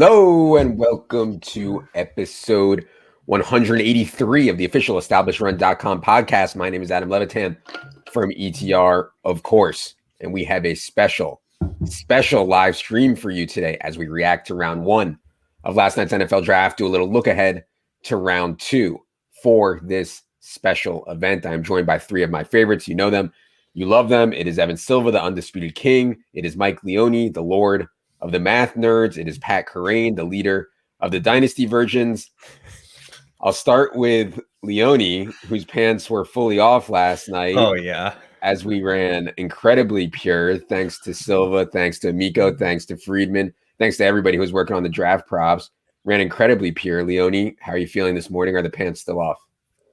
Hello and welcome to episode 183 of the official EstablishRun.com podcast. My name is Adam Levitan from ETR, of course, and we have a special live stream for you today as we react to round one of last night's NFL draft, do a little look ahead to round two for this special event. I'm joined by three of my favorites. You know them, you love them. It is Evan Silva, the undisputed king. It is Mike Leone, the lord of the math nerds. It is Pat Kerrane, the leader of the dynasty virgins. I'll start with Leone, whose pants were fully off last night. Oh, yeah. As we ran incredibly pure, thanks to Silva, thanks to Miko, thanks to Friedman, thanks to everybody who was working on the draft props. Ran incredibly pure. Leone, how are you feeling this morning? Are the pants still off?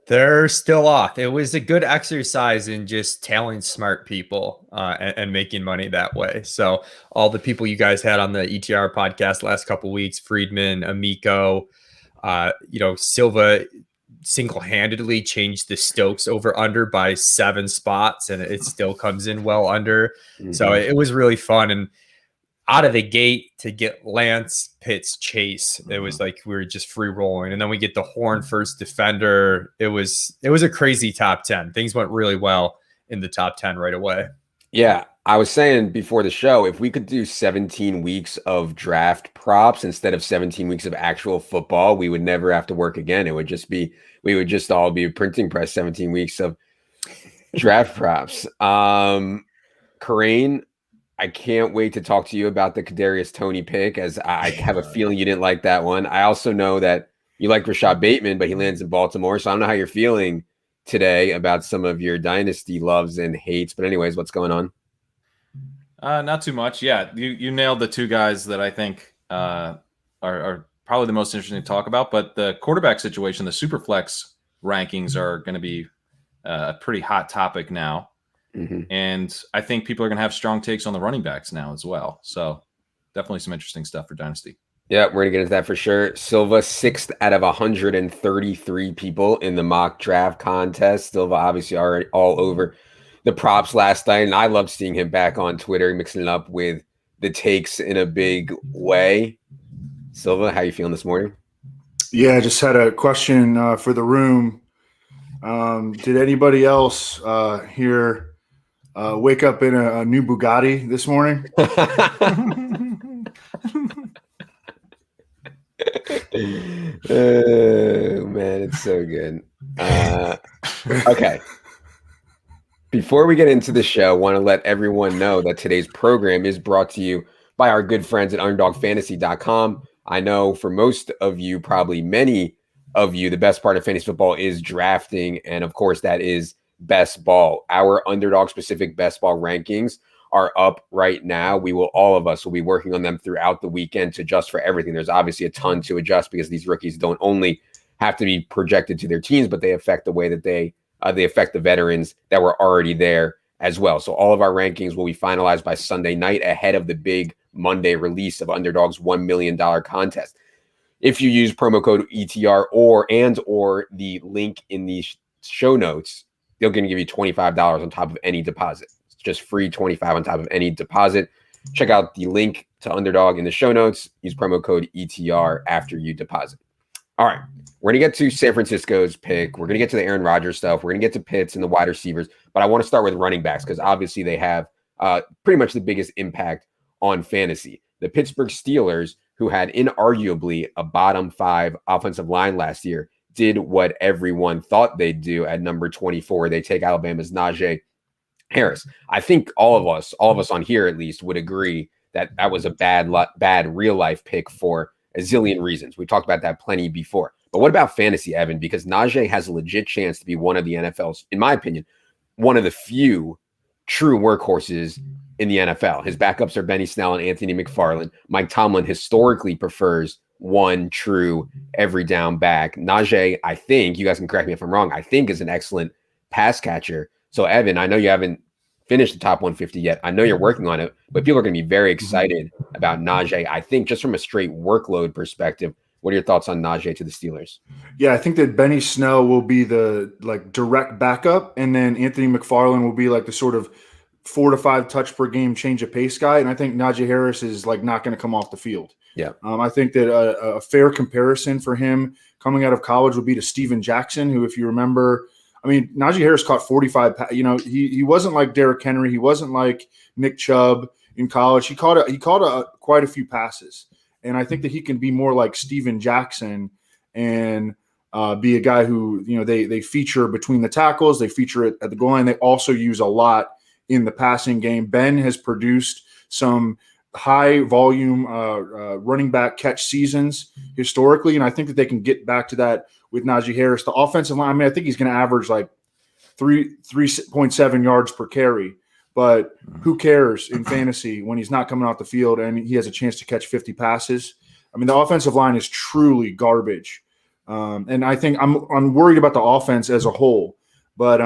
They're still off. It was a good exercise in just telling smart people and making money that way. So all the people you guys had on the ETR podcast last couple of weeks, Friedman, Amico, Silva single-handedly changed the Stokes over under by 7 spots, and it still comes in well under. Mm-hmm. So it was really fun. And out of the gate to get Lance, Pitts, Chase, it was like we were just free rolling. And then we get the Horn first defender. It was a crazy top 10. Things went really well in the top 10 right away. Yeah, I was saying before the show, if we could do 17 weeks of draft props instead of 17 weeks of actual football, we would never have to work again. It would just be, we would just all be a printing press, 17 weeks of draft props. Kerrane, I can't wait to talk to you about the Kadarius Toney pick, as I have a feeling you didn't like that one. I also know that you like Rashad Bateman, but he lands in Baltimore. So I don't know how you're feeling today about some of your dynasty loves and hates. But anyways, what's going on? Not too much. Yeah, you nailed the two guys that I think are probably the most interesting to talk about. But the quarterback situation, the Superflex rankings are going to be a pretty hot topic now. Mm-hmm. And I think people are going to have strong takes on the running backs now as well. So definitely some interesting stuff for Dynasty. Yeah, we're going to get into that for sure. Silva, 6th out of 133 people in the mock draft contest. Silva obviously already all over the props last night. And I love seeing him back on Twitter, mixing it up with the takes in a big way. Silva, how you feeling this morning? Yeah, I just had a question for the room. Did anybody else here wake up in a new Bugatti this morning? Oh, man, it's so good. Okay. Before we get into the show, I want to let everyone know that today's program is brought to you by our good friends at UnderdogFantasy.com. I know for most of you, probably many of you, the best part of fantasy football is drafting, and of course, that is best ball. Our underdog specific best ball rankings are up right now. All of us will be working on them throughout the weekend to adjust for everything. There's obviously a ton to adjust because these rookies don't only have to be projected to their teams, but they affect the way that they affect the veterans that were already there as well. So all of our rankings will be finalized by Sunday night ahead of the big Monday release of Underdog's $1 million contest. If you use promo code ETR or the link in the show notes, they're going to give you $25 on top of any deposit. It's just free $25 on top of any deposit. Check out the link to Underdog in the show notes. Use promo code ETR after you deposit. All right. We're going to get to San Francisco's pick. We're going to get to the Aaron Rodgers stuff. We're going to get to Pitts and the wide receivers. But I want to start with running backs because obviously they have pretty much the biggest impact on fantasy. The Pittsburgh Steelers, who had inarguably a bottom 5 offensive line last year, did what everyone thought they'd do at number 24. They take Alabama's Najee Harris. I think all of us on here at least would agree that that was a bad real life pick for a zillion reasons. We talked about that plenty before. But what about fantasy, Evan? Because Najee has a legit chance to be one of the NFL's, in my opinion, one of the few true workhorses in the NFL. His backups are Benny Snell and Anthony McFarland. Mike Tomlin historically prefers one true every down back. Najee, I think, you guys can correct me if I'm wrong, I think is an excellent pass catcher. So Evan, I know you haven't finished the top 150 yet. I know you're working on it, but people are going to be very excited about Najee. I think just from a straight workload perspective, what are your thoughts on Najee to the Steelers? Yeah, I think that Benny Snell will be the direct backup, and then Anthony McFarland will be like the sort of 4 to 5 touch per game change of pace guy. And I think Najee Harris is not going to come off the field. Yeah. I think that a fair comparison for him coming out of college would be to Steven Jackson, who, if you remember, I mean, Najee Harris caught 45. He wasn't like Derrick Henry. He wasn't like Nick Chubb in college. He caught quite a few passes, and I think that he can be more like Steven Jackson and be a guy who they feature between the tackles. They feature it at the goal line. They also use a lot in the passing game. Ben has produced some high volume running back catch seasons historically, and I think that they can get back to that with Najee Harris. The offensive line, I mean, I think he's going to average like 3.7 yards per carry, but who cares in fantasy when he's not coming off the field and he has a chance to catch 50 passes? I mean, the offensive line is truly garbage, and I think I'm worried about the offense as a whole, but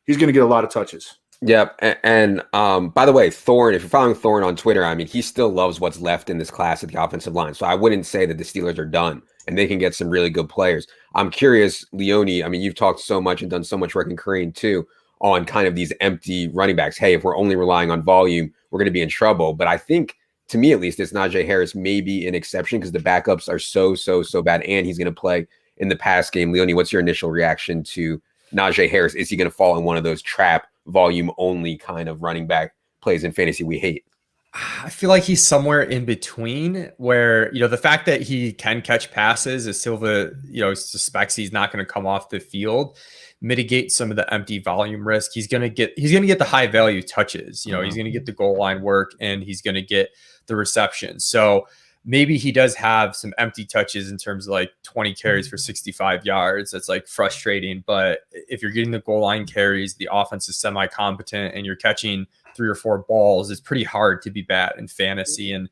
he's going to get a lot of touches. Yep. And by the way, Thorne, if you're following Thorne on Twitter, I mean, he still loves what's left in this class at the offensive line. So I wouldn't say that the Steelers are done and they can get some really good players. I'm curious, Leone, I mean, you've talked so much and done so much work in Kerrane too on kind of these empty running backs. Hey, if we're only relying on volume, we're going to be in trouble. But I think, to me at least, it's Najee Harris may be an exception because the backups are so bad and he's going to play in the pass game. Leone, what's your initial reaction to Najee Harris? Is he going to fall in one of those trap volume only kind of running back plays in fantasy we hate? I feel like he's somewhere in between where, the fact that he can catch passes as Silva, suspects he's not going to come off the field, mitigate some of the empty volume risk. He's going to get the high value touches, he's going to get the goal line work and he's going to get the reception. So maybe he does have some empty touches in terms of like 20 carries for 65 yards. That's like frustrating. But if you're getting the goal line carries, the offense is semi-competent and you're catching 3 or 4 balls, it's pretty hard to be bad in fantasy. And,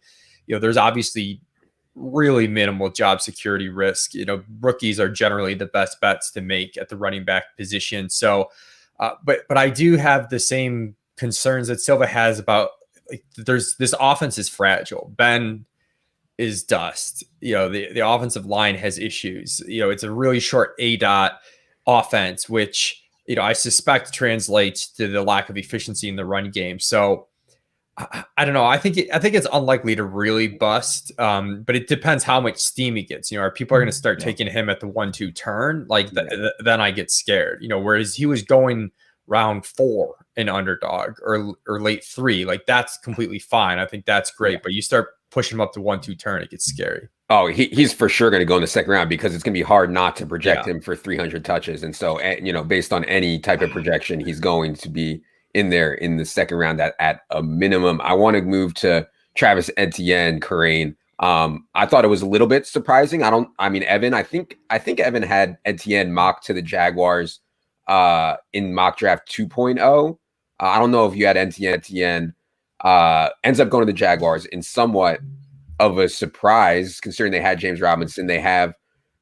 there's obviously really minimal job security risk. Rookies are generally the best bets to make at the running back position. So, but I do have the same concerns that Silva has about this offense is fragile. Ben is dust. The offensive line has issues. It's a really short ADOT offense, which, I suspect translates to the lack of efficiency in the run game. So I don't know. I think it's unlikely to really bust, but it depends how much steam he gets. Are people going to start taking him at the 1-2 turn? Then I get scared. Whereas he was going round 4 in underdog or late 3, that's completely fine. I think that's great. But you start pushing him up to 1-2 turn, it gets scary. Oh, he's for sure going to go in the second round because it's going to be hard not to project him for 300 touches. And so, based on any type of projection, he's going to be in there in the second round at a minimum. I want to move to Travis Etienne, Kerrane. I thought it was a little bit surprising. Evan, I think Evan had Etienne mocked to the Jaguars in mock draft 2.0. I don't know if you had Etienne ends up going to the Jaguars in somewhat of a surprise, considering they had James Robinson, they have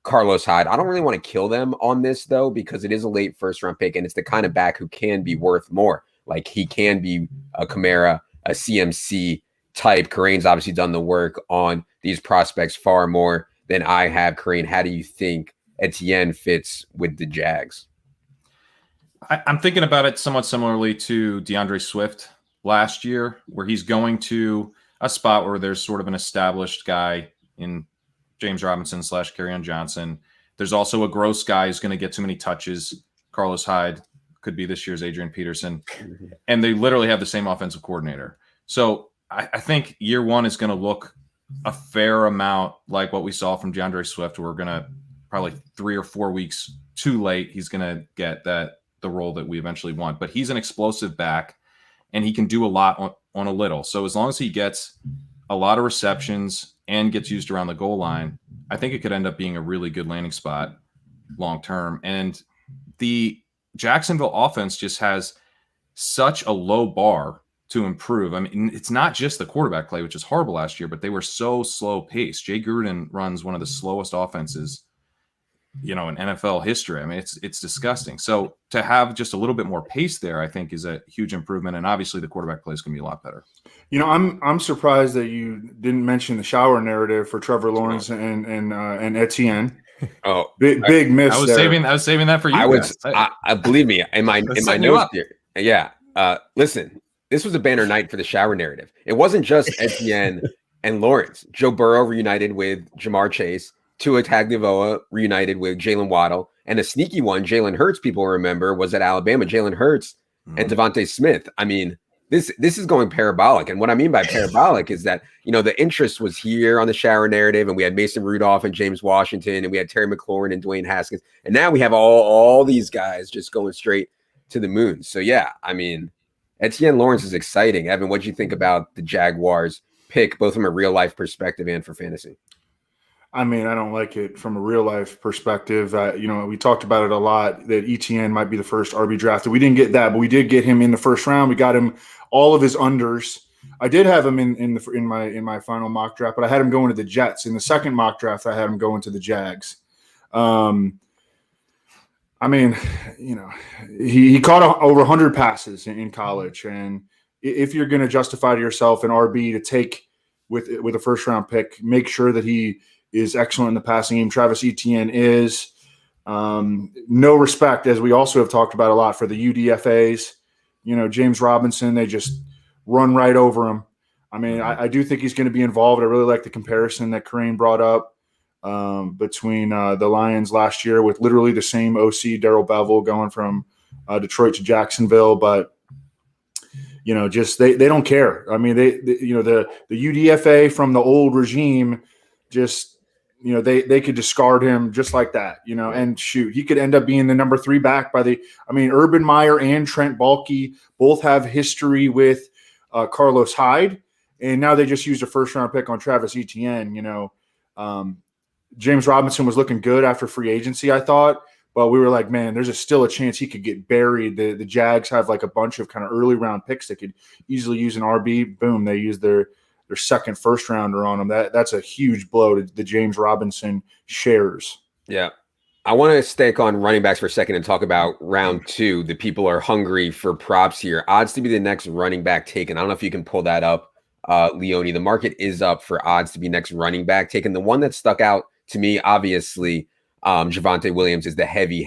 Carlos Hyde. I don't really want to kill them on this though, because it is a late first round pick and it's the kind of back who can be worth more. Like he can be a Kamara, a CMC type. Kerrane's obviously done the work on these prospects far more than I have. Kerrane, how do you think Etienne fits with the Jags? I'm thinking about it somewhat similarly to DeAndre Swift last year, where he's going to a spot where there's sort of an established guy in James Robinson / Kerryon Johnson. There's also a gross guy who's going to get too many touches. Carlos Hyde could be this year's Adrian Peterson. And they literally have the same offensive coordinator. So I think year one is going to look a fair amount like what we saw from DeAndre Swift. We're going to probably 3 or 4 weeks too late. He's going to get the role that we eventually want. But he's an explosive back, and he can do a lot on a little. So as long as he gets a lot of receptions and gets used around the goal line, I think it could end up being a really good landing spot long term. And the Jacksonville offense just has such a low bar to improve. I mean, it's not just the quarterback play, which is horrible last year, but they were so slow paced. Jay Gruden runs one of the slowest offenses, in NFL history. I mean, it's disgusting. So to have just a little bit more pace there, I think is a huge improvement. And obviously the quarterback play is going to be a lot better. I'm surprised that you didn't mention the shower narrative for Trevor Lawrence and Etienne. Oh, big miss. I was saving that for you. I believe me in my notes here. Yeah. Listen, this was a banner night for the shower narrative. It wasn't just Etienne and Lawrence. Joe Burrow reunited with Jamar Chase. Tua Tagovailoa reunited with Jaylen Waddle. And a sneaky one, Jalen Hurts, people remember, was at Alabama. Jalen Hurts and Devonta Smith. I mean, this is going parabolic. And what I mean by parabolic is that, the interest was here on the shower narrative, and we had Mason Rudolph and James Washington, and we had Terry McLaurin and Dwayne Haskins. And now we have all these guys just going straight to the moon. So, yeah, I mean, Etienne Lawrence is exciting. Evan, what do you think about the Jaguars pick, both from a real-life perspective and for fantasy? I mean, I don't like it from a real life perspective. We talked about it a lot that Etienne might be the first RB drafted. We didn't get that, but we did get him in the first round. We got him all of his unders. I did have him in my final mock draft, but I had him going to the Jets. In the second mock draft, I had him going to the Jags. I mean, he caught over 100 passes in college, and if you're going to justify to yourself an RB to take with a first round pick, make sure that he is excellent in the passing game. Travis Etienne is. No respect, as we also have talked about a lot, for the UDFAs. James Robinson, they just run right over him. I mean, I do think he's going to be involved. I really like the comparison that Kerrane brought up between the Lions last year with literally the same OC, Darrell Bevell, going from Detroit to Jacksonville. But, just they don't care. I mean, the UDFA from the old regime just – they could discard him just like that, and shoot, he could end up being the number 3 back Urban Meyer and Trent Baalke both have history with Carlos Hyde, and now they just used a first-round pick on Travis Etienne. James Robinson was looking good after free agency, I thought, but we were like, man, there's still a chance he could get buried. The Jags have like a bunch of kind of early-round picks that could easily use an RB. Boom, they use their second first rounder on him. That's a huge blow to the James Robinson shares. Yeah. I want to stick on running backs for a second and talk about round 2. The people are hungry for props here. Odds to be the next running back taken. I don't know if you can pull that up, Leone. The market is up for odds to be next running back taken. The one that stuck out to me, obviously, Javonte Williams is the heavy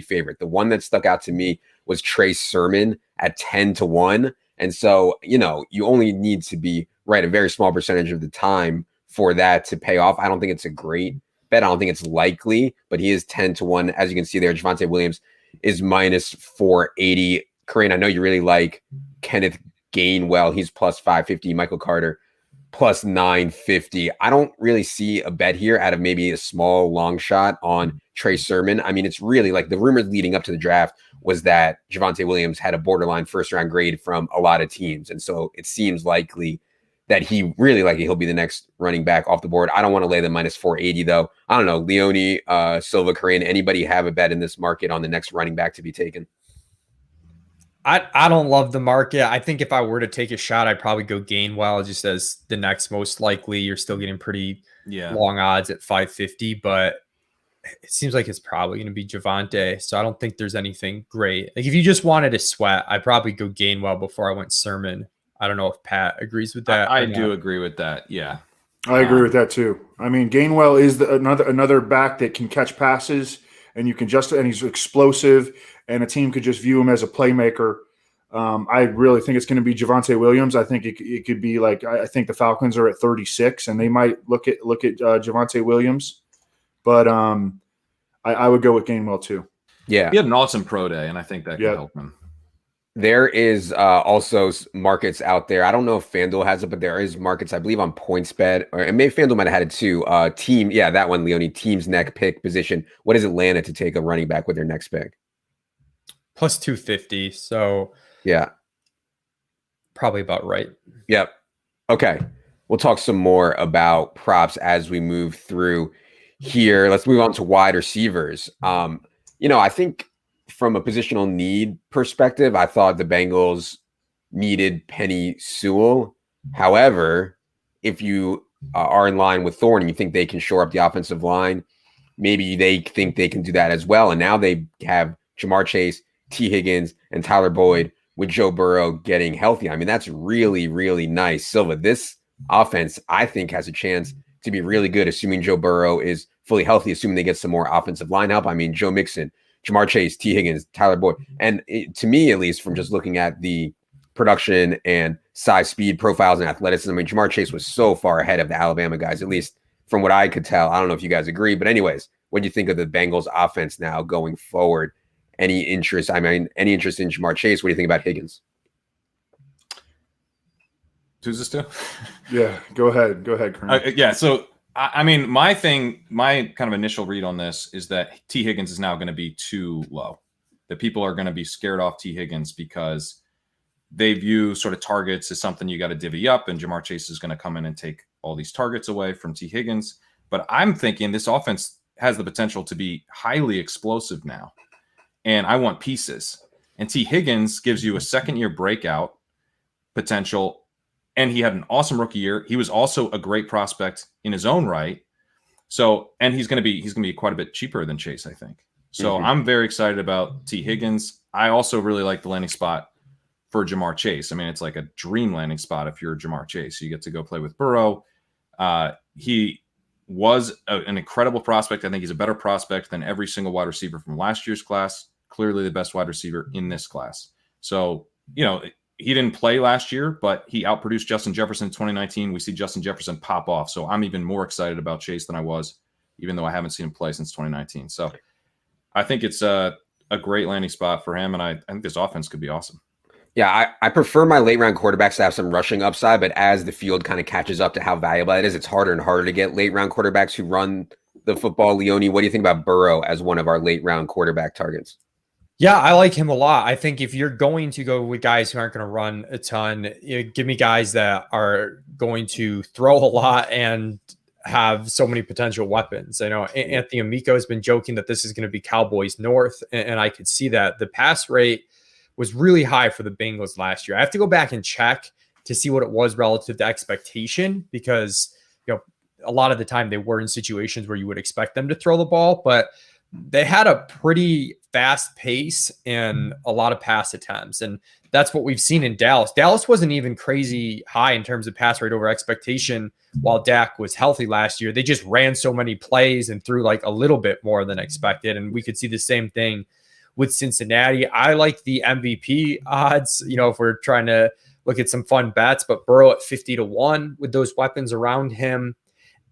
favorite. The one that stuck out to me was Trey Sermon at 10-1. And so, you only need to be right a very small percentage of the time for that to pay off. I don't think it's a great bet. I don't think it's likely, but he is 10-1. As you can see there, Javonte Williams is minus 480. Kerrane, I know you really like Kenneth Gainwell. He's plus 550. Michael Carter plus 950. I don't really see a bet here out of maybe a small long shot on Trey Sermon. I mean, it's really like the rumors leading up to the draft was that Javonte Williams had a borderline first round grade from a lot of teams. And so it seems likely that he'll be the next running back off the board. I don't want to lay the minus 480 though. I don't know, Leone, Silva, Kerrane, anybody have a bet in this market on the next running back to be taken? I don't love the market. I think if I were to take a shot, I'd probably go Gainwell just as the next most likely. You're still getting pretty long odds at 550, but it seems like it's probably going to be Javonte. So I don't think there's anything great. Like if you just wanted to sweat, I'd probably go Gainwell before I went Sermon. I don't know if Pat agrees with that. I do agree with that. Yeah. I agree with that too. I mean, Gainwell is another back that can catch passes, and and he's explosive, and a team could just view him as a playmaker. I really think it's going to be Javonte Williams. I think it could be like, I think the Falcons are at 36, and they might look at Javonte Williams, but I would go with Gainwell too. Yeah, he had an awesome pro day, and I think that could help him. There is also markets out there. I don't know if FanDuel has it, but there is markets, I believe, on PointsBet, and maybe FanDuel might have had it too. That one, Leone, team's next pick position. What is Atlanta to take a running back with their next pick? Plus 250. So yeah, probably about right. Yep. Okay. We'll talk some more about props as we move through here. Let's move on to wide receivers. I think from a positional need perspective, I thought the Bengals needed Penny Sewell. However, if you are in line with Thorne and you think they can shore up the offensive line, maybe they think they can do that as well. And now they have Jamar Chase, T. Higgins, and Tyler Boyd with Joe Burrow getting healthy. I mean, that's really, really nice. Silva, this offense, I think, has a chance to be really good, assuming Joe Burrow is fully healthy, assuming they get some more offensive line help. I mean, Joe Mixon, Jamar Chase, T. Higgins, Tyler Boyd. And to me, at least, from just looking at the production and size, speed profiles, and athleticism. I mean, Jamar Chase was so far ahead of the Alabama guys, at least from what I could tell. I don't know if you guys agree, but anyways, what do you think of the Bengals offense now going forward? Any interest? I mean, any interest in Jamar Chase? What do you think about Higgins? Who's this to? Yeah, go ahead, Kerrane. Yeah, so I mean, my kind of initial read on this is that T. Higgins is now going to be too low. That people are going to be scared off T. Higgins because they view sort of targets as something you got to divvy up, and Jamar Chase is going to come in and take all these targets away from T. Higgins. But I'm thinking this offense has the potential to be highly explosive now, and I want pieces. And T. Higgins gives you a second-year breakout potential, and he had an awesome rookie year. He was also a great prospect in his own right. So, and he's going to be quite a bit cheaper than Chase, I think. So I'm very excited about T. Higgins. I also really like the landing spot for Jamar Chase. I mean, it's like a dream landing spot if you're Jamar Chase. You get to go play with Burrow. He was an incredible prospect. I think he's a better prospect than every single wide receiver from last year's class. Clearly the best wide receiver in this class. So, you know, he didn't play last year, but he outproduced Justin Jefferson in 2019. We see Justin Jefferson pop off. So I'm even more excited about Chase than I was, even though I haven't seen him play since 2019. So I think it's a great landing spot for him, and I think this offense could be awesome. Yeah, I prefer my late round quarterbacks to have some rushing upside, but as the field kind of catches up to how valuable it is, it's harder and harder to get late round quarterbacks who run the football. Leone, what do you think about Burrow as one of our late round quarterback targets? Yeah, I like him a lot. I think if you're going to go with guys who aren't going to run a ton, give me guys that are going to throw a lot and have so many potential weapons. I know Anthony Amico has been joking that this is going to be Cowboys North, and I could see that. The pass rate was really high for the Bengals last year. I have to go back and check to see what it was relative to expectation, because a lot of the time they were in situations where you would expect them to throw the ball, but they had a pretty fast pace and a lot of pass attempts. And that's what we've seen in Dallas. Dallas wasn't even crazy high in terms of pass rate over expectation while Dak was healthy last year. They just ran so many plays and threw like a little bit more than expected. And we could see the same thing with Cincinnati. I like the MVP odds, if we're trying to look at some fun bets, but Burrow at 50-1 with those weapons around him.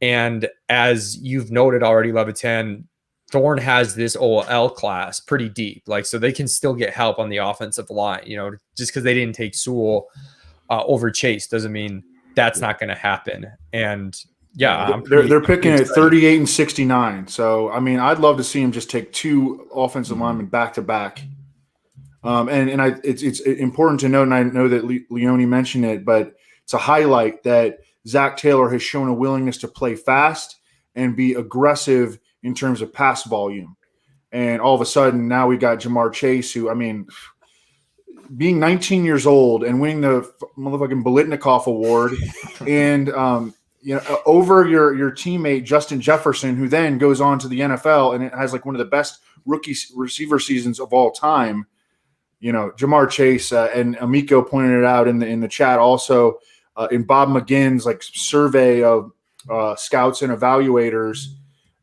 And as you've noted already, Levitan, Thorne has this OL class pretty deep, so they can still get help on the offensive line. Just because they didn't take Sewell over Chase doesn't mean that's not going to happen. And yeah, they're picking at 38 and 69. So I mean, I'd love to see him just take two offensive linemen back to back. It's important to note, and I know that Leone mentioned it, but it's a highlight that Zach Taylor has shown a willingness to play fast and be aggressive in terms of pass volume. And all of a sudden now we got Jamar Chase, who, I mean, being 19 years old and winning the motherfucking Bolitnikoff Award and, over your teammate, Justin Jefferson, who then goes on to the NFL and it has like one of the best rookie receiver seasons of all time. Jamar Chase and Amico pointed it out in the chat also in Bob McGinn's survey of scouts and evaluators.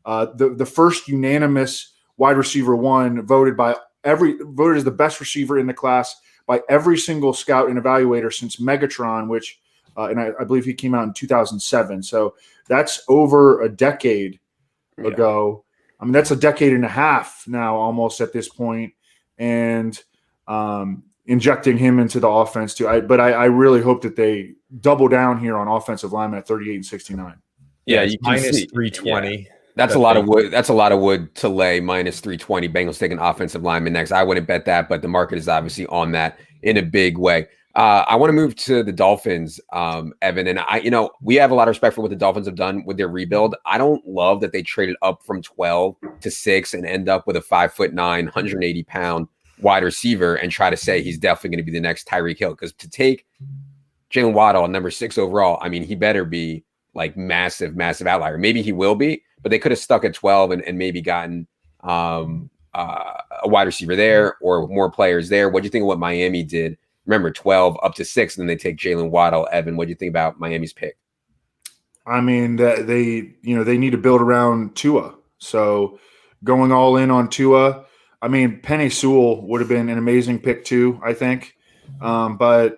The first unanimous wide receiver one voted as the best receiver in the class by every single scout and evaluator since Megatron, which and I believe he came out in 2007. So that's over a decade ago. I mean, that's a decade and a half now, almost at this point, and injecting him into the offense too. But I really hope that they double down here on offensive linemen at 38 and 69. Yeah, you minus 320. Yeah. That's a lot of wood. That's a lot of wood to lay. Minus 320. Bengals taking offensive lineman next. I wouldn't bet that, but the market is obviously on that in a big way. I want to move to the Dolphins, Evan, and we have a lot of respect for what the Dolphins have done with their rebuild. I don't love that they traded up from 12 to 6 and end up with a 5'9", 180-pound wide receiver and try to say he's definitely going to be the next Tyreek Hill. Because to take Jaylen Waddle, number 6 overall, I mean, he better be like massive outlier. Maybe he will be, but they could have stuck at 12 and maybe gotten a wide receiver there or more players there. What do you think of what Miami did? Remember, 12 up to 6, and then they take Jaylen Waddle. Evan, what do you think about Miami's pick? I mean, they need to build around Tua. So going all in on Tua, I mean, Penei Sewell would have been an amazing pick too, I think. But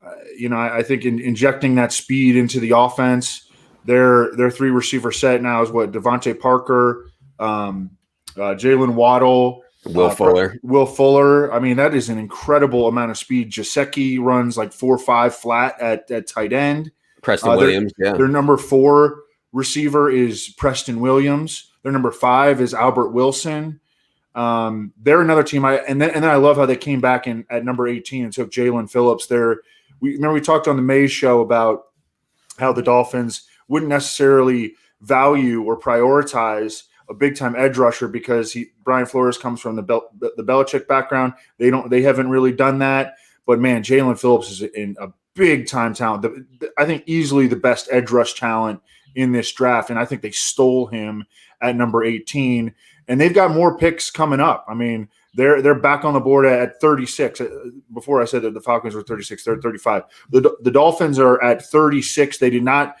I think injecting that speed into the offense. Their 3 receiver set now is Devontae Parker, Jaylen Waddle, Will Fuller. I mean, that is an incredible amount of speed. Gesicki runs like 4.5 flat at tight end. Preston Williams, Their number 4 receiver is Preston Williams. Their number 5 is Albert Wilson. They're another team. And then I love how they came back at number 18 and took Jalen Phillips. We talked on the Mays show about how the Dolphins wouldn't necessarily value or prioritize a big time edge rusher because Brian Flores comes from the Belichick background. They haven't really done that. But man, Jalen Phillips is in a big time talent. I think easily the best edge rush talent in this draft, and I think they stole him at number 18. And they've got more picks coming up. I mean, they're back on the board at 36. Before I said that the Falcons were 36, they're 35. The Dolphins are at 36. They did not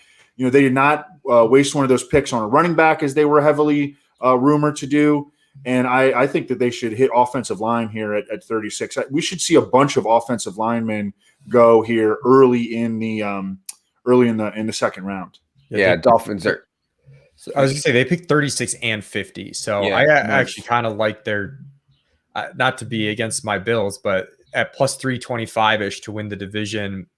waste one of those picks on a running back as they were heavily rumored to do. And I think that they should hit offensive line here at 36. We should see a bunch of offensive linemen go here early in the second round. Yeah, Dolphins are. I was gonna say they picked 36 and 50. So yeah, I actually kind of like their, not to be against my Bills, but at plus 325-ish to win the division.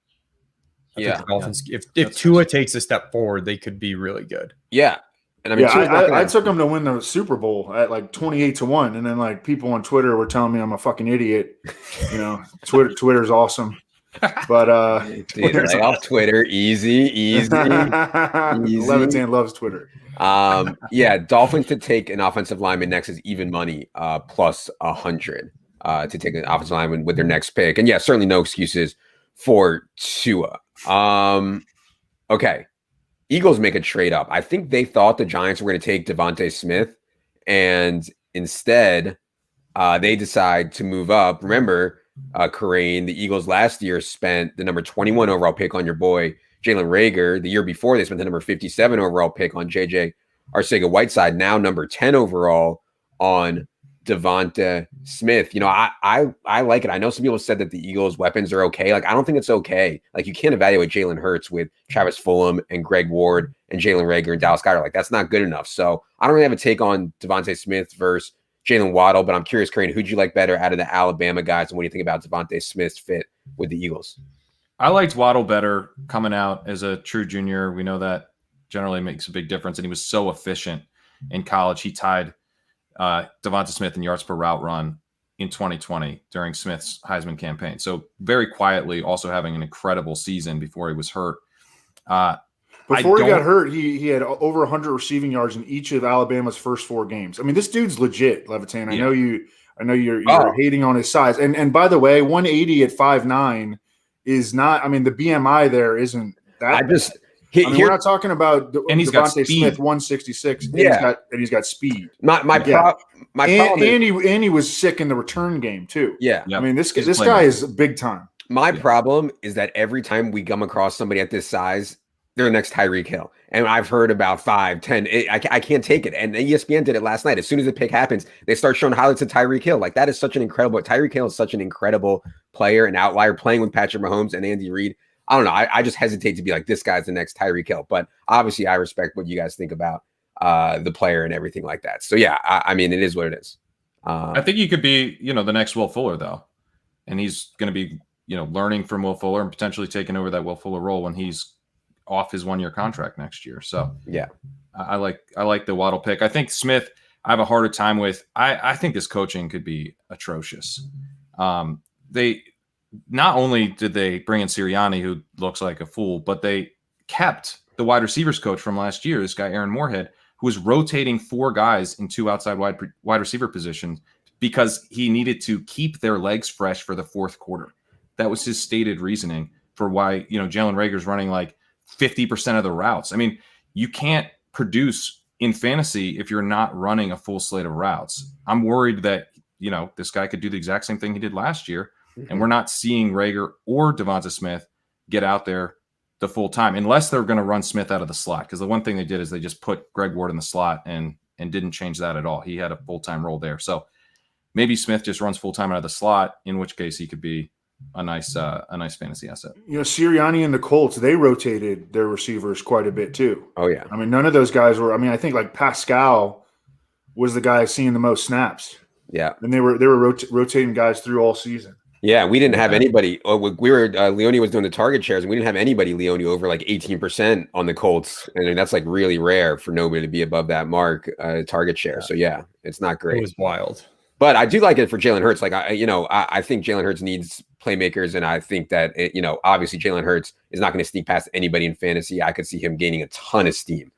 I think the Dolphins, if Tua takes a step forward, they could be really good. Yeah. And I mean, I took them to win the Super Bowl at like 28-1. And then like people on Twitter were telling me I'm a fucking idiot. Twitter's awesome. But dude, lay off Twitter. Easy. Levitan loves Twitter. Dolphins to take an offensive lineman next is even money, plus 100 to take an offensive lineman with their next pick. And certainly no excuses for Tua. Okay. Eagles make a trade up. I think they thought the Giants were going to take Devonta Smith, and instead they decide to move up. Remember, Kerrane, the Eagles last year spent the number 21 overall pick on your boy Jalen Reagor. The year before, they spent the number 57 overall pick on JJ Arcega-Whiteside. Now number 10 overall on Devonta Smith. I like it. I know some people said that the Eagles' weapons are okay. Like, I don't think it's okay. Like, you can't evaluate Jalen Hurts with Travis Fulgham and Greg Ward and Jalen Reagor and Dallas Goedert. Like, that's not good enough. So I don't really have a take on Devonta Smith versus Jaylen Waddle, but I'm curious, Kerrane, who'd you like better out of the Alabama guys, and what do you think about Devonta Smith's fit with the Eagles? I liked Waddle better coming out as a true junior. We know that generally makes a big difference, and he was so efficient in college. He tied Devonta Smith in yards per route run in 2020 during Smith's Heisman campaign. So very quietly also having an incredible season before he was hurt. Before he got hurt, he had over 100 receiving yards in each of Alabama's first 4 games. I mean, this dude's legit, Levitan. I know you're hating on his size. And by the way, 180 at 5'9" is not. I mean, the BMI there isn't that. We're not talking about Devonta Smith 166. And he's got speed. And he was sick in the return game too. Yeah, I mean this guy is big time. My problem is that every time we come across somebody at this size, they're the next Tyreek Hill. And I've heard about 5, 10. I can't take it. And ESPN did it last night. As soon as the pick happens, they start showing highlights of Tyreek Hill. Like, that is such an incredible – Tyreek Hill is such an incredible player, an outlier, playing with Patrick Mahomes and Andy Reid. I don't know. I just hesitate to be like, this guy's the next Tyreek Hill. But obviously, I respect what you guys think about the player and everything like that. So, I mean, it is what it is. I think he could be, the next Will Fuller, though. And he's going to be, learning from Will Fuller and potentially taking over that Will Fuller role when he's off his 1-year contract next year. So I like the Waddle pick. I think Smith, I have a harder time with. I think this coaching could be atrocious. They not only did they bring in Sirianni, who looks like a fool, but they kept the wide receivers coach from last year, this guy Aaron Moorhead, who was rotating 4 guys in 2 outside wide receiver positions because he needed to keep their legs fresh for the 4th quarter. That was his stated reasoning for why Jalen Reagor's running like 50% of the routes. I mean, you can't produce in fantasy if you're not running a full slate of routes. I'm worried that, this guy could do the exact same thing he did last year. Mm-hmm. And we're not seeing Reagor or Devonta Smith get out there the full time, unless they're going to run Smith out of the slot. Because the one thing they did is they just put Greg Ward in the slot and didn't change that at all. He had a full-time role there. So maybe Smith just runs full-time out of the slot, in which case he could be a nice fantasy asset. Sirianni and the Colts, they rotated their receivers quite a bit too. Oh yeah. I mean, none of those guys were. I mean, I think like Pascal was the guy seeing the most snaps. Yeah, and they were rotating guys through all season. Yeah, we didn't have anybody. We were Leone was doing the target shares, and we didn't have anybody Leone over like 18% on the Colts, and that's like really rare for nobody to be above that mark target share. So yeah, it's not great. It was wild. But I do like it for Jalen Hurts. Like I think Jalen Hurts needs playmakers, and I think that obviously Jalen Hurts is not going to sneak past anybody in fantasy. I could see him gaining a ton of steam.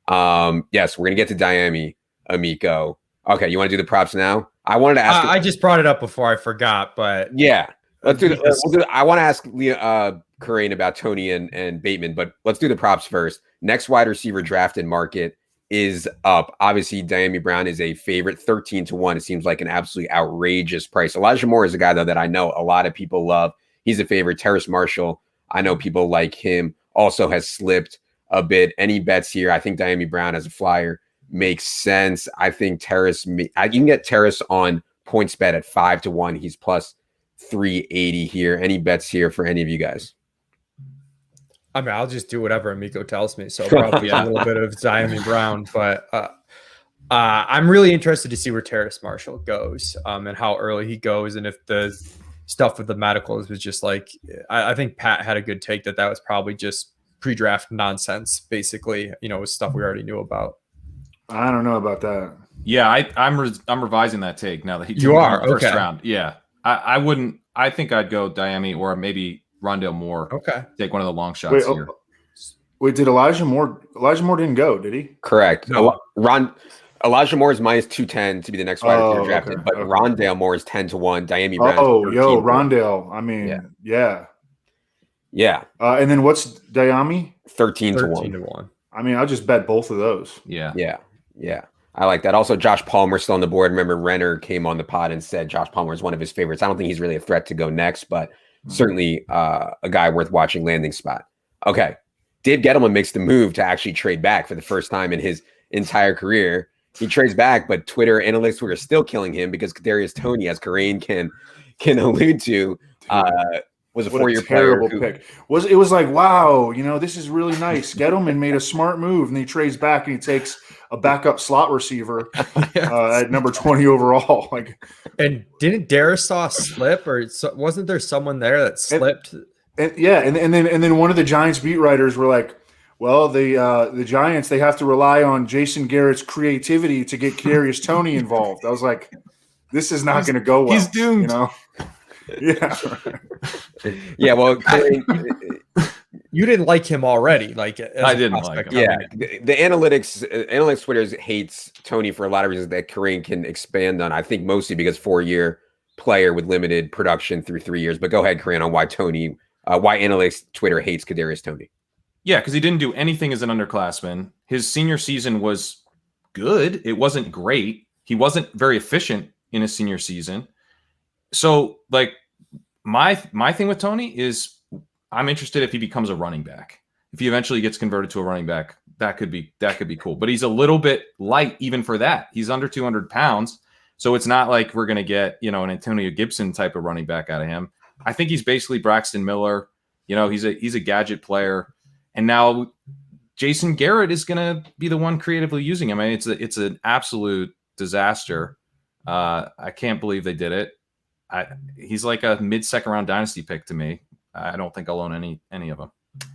Yes, we're gonna get to Diami, Amico. Okay, you want to do the props now? I wanted to ask. I just brought it up before I forgot, but yeah, let's do it. I want to ask Kerrane about Toney and Bateman, but let's do the props first. Next wide receiver drafted market is up. Obviously, Diami Brown is a favorite, 13-1. It seems like an absolutely outrageous price. Elijah Moore is a guy though that I know a lot of people love. He's a favorite. Terrace Marshall, I know people like him. Also has slipped a bit. Any bets here? I think Diami Brown as a flyer makes sense. I think Terrace, you can get Terrace on PointsBet at 5-1. He's plus 380 here. Any bets here for any of you guys? I mean, I'll just do whatever Amico tells me. So probably a little bit of Diami Brown, but I'm really interested to see where Terrace Marshall goes and how early he goes. And if the stuff with the medicals was just like, I think Pat had a good take that was probably just pre-draft nonsense, basically, with stuff we already knew about. I don't know about that. Yeah, I'm revising that take now that he you are first okay. round. Yeah, I wouldn't. I think I'd go Diami or maybe Rondale Moore. Okay, take one of the long shots here. Wait, did Elijah Moore? Elijah Moore didn't go, did he? Correct. No. Elijah Moore is minus 210 to be the next wide receiver drafted, okay, but okay. Rondale Moore is 10-1. Diami Brown. Rondale. I mean, yeah. And then what's Diami? 13-1. I mean, I'll just bet both of those. Yeah. I like that. Also, Josh Palmer still on the board. Remember, Renner came on the pod and said Josh Palmer is one of his favorites. I don't think he's really a threat to go next, but certainly a guy worth watching landing spot. Okay. Dave Gettleman makes the move to actually trade back for the first time in his entire career. He trades back, but Twitter analysts were still killing him because Kadarius Toney, as Kerrane can allude to, was a 4-year terrible pick. It was like, wow, this is really nice. Gettleman made a smart move, and he trades back and he takes a backup slot receiver at number 20 overall. And didn't Darisaw slip, or wasn't there someone there that slipped? And then one of the Giants beat writers were like, well, the Giants, they have to rely on Jason Garrett's creativity to get Kadarius Toney involved. I was like, this is not going to go well. He's doomed. Yeah. Yeah. Well, you didn't like him already. I didn't like him. Yeah. The analytics Twitter hates Toney for a lot of reasons that Kerrane can expand on. I think mostly because 4-year player with limited production through 3 years. But go ahead, Kerrane, on why analytics Twitter hates Kadarius Toney. Yeah, because he didn't do anything as an underclassman. His senior season was good. It wasn't great. He wasn't very efficient in his senior season. So, my thing with Toney is I'm interested if he becomes a running back. If he eventually gets converted to a running back, that could be cool. But he's a little bit light even for that. He's under 200 pounds. So it's not like we're going to get, an Antonio Gibson type of running back out of him. I think he's basically Braxton Miller. He's a gadget player. And now Jason Garrett is going to be the one creatively using him. I mean, it's an absolute disaster. I can't believe they did it. He's like a mid-second round dynasty pick to me. I don't think I'll own any of them.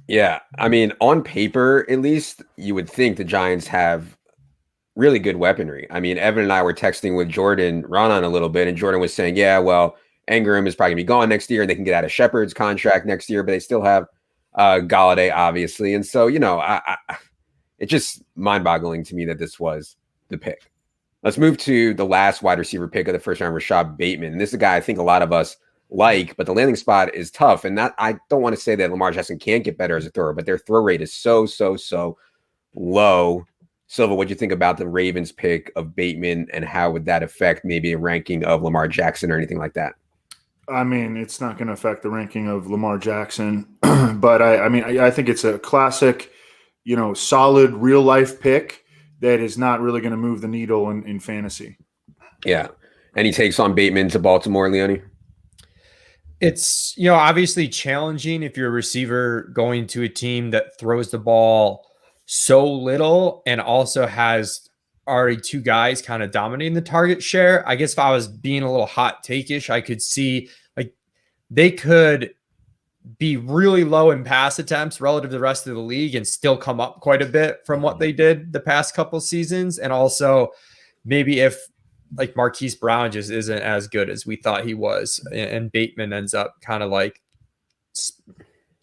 Yeah. I mean, on paper, at least, you would think the Giants have really good weaponry. I mean, Evan and I were texting with Jordan Ronan a little bit, and Jordan was saying, yeah, well, Ingram is probably going to be gone next year, and they can get out of Shepard's contract next year, but they still have Galladay, obviously. And so, it's just mind-boggling to me that this was the pick. Let's move to the last wide receiver pick of the first round, Rashad Bateman. And this is a guy I think a lot of us like, but the landing spot is tough. And I don't want to say that Lamar Jackson can't get better as a thrower, but their throw rate is so low. Silva, what do you think about the Ravens pick of Bateman, and how would that affect maybe a ranking of Lamar Jackson or anything like that? I mean, it's not going to affect the ranking of Lamar Jackson, but I think it's a classic, solid real life pick that is not really going to move the needle in fantasy. Yeah. Any takes on Bateman to Baltimore, Leone? It's, obviously challenging if you're a receiver going to a team that throws the ball so little and also has already two guys kind of dominating the target share. I guess if I was being a little hot take-ish, I could see like they could be really low in pass attempts relative to the rest of the league and still come up quite a bit from what they did the past couple seasons. And also maybe if like Marquise Brown just isn't as good as we thought he was, and Bateman ends up kind of like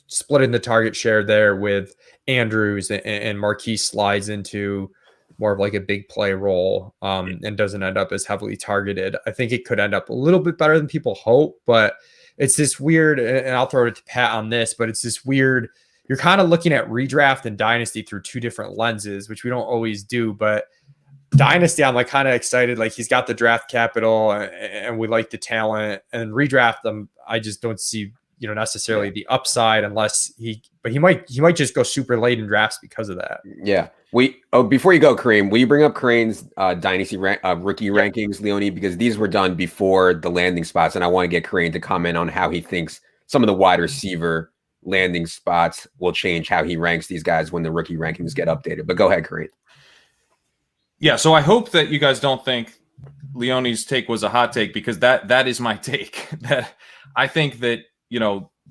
splitting the target share there with Andrews, and Marquise slides into more of like a big play role and doesn't end up as heavily targeted. I think it could end up a little bit better than people hope, but it's this weird, and I'll throw it to Pat on this, but it's this weird, you're kind of looking at redraft and dynasty through two different lenses, which we don't always do, but dynasty, I'm like kind of excited. Like he's got the draft capital and we like the talent, and redraft them. I just don't see, necessarily the upside unless he might just go super late in drafts because of that. Yeah. Before you go, Kerrane, will you bring up Kerrane's dynasty rookie rankings, Leone, because these were done before the landing spots, and I want to get Kerrane to comment on how he thinks some of the wide receiver landing spots will change how he ranks these guys when the rookie rankings get updated. But go ahead, Kerrane. Yeah, so I hope that you guys don't think Leone's take was a hot take, because that is my take. That I think that,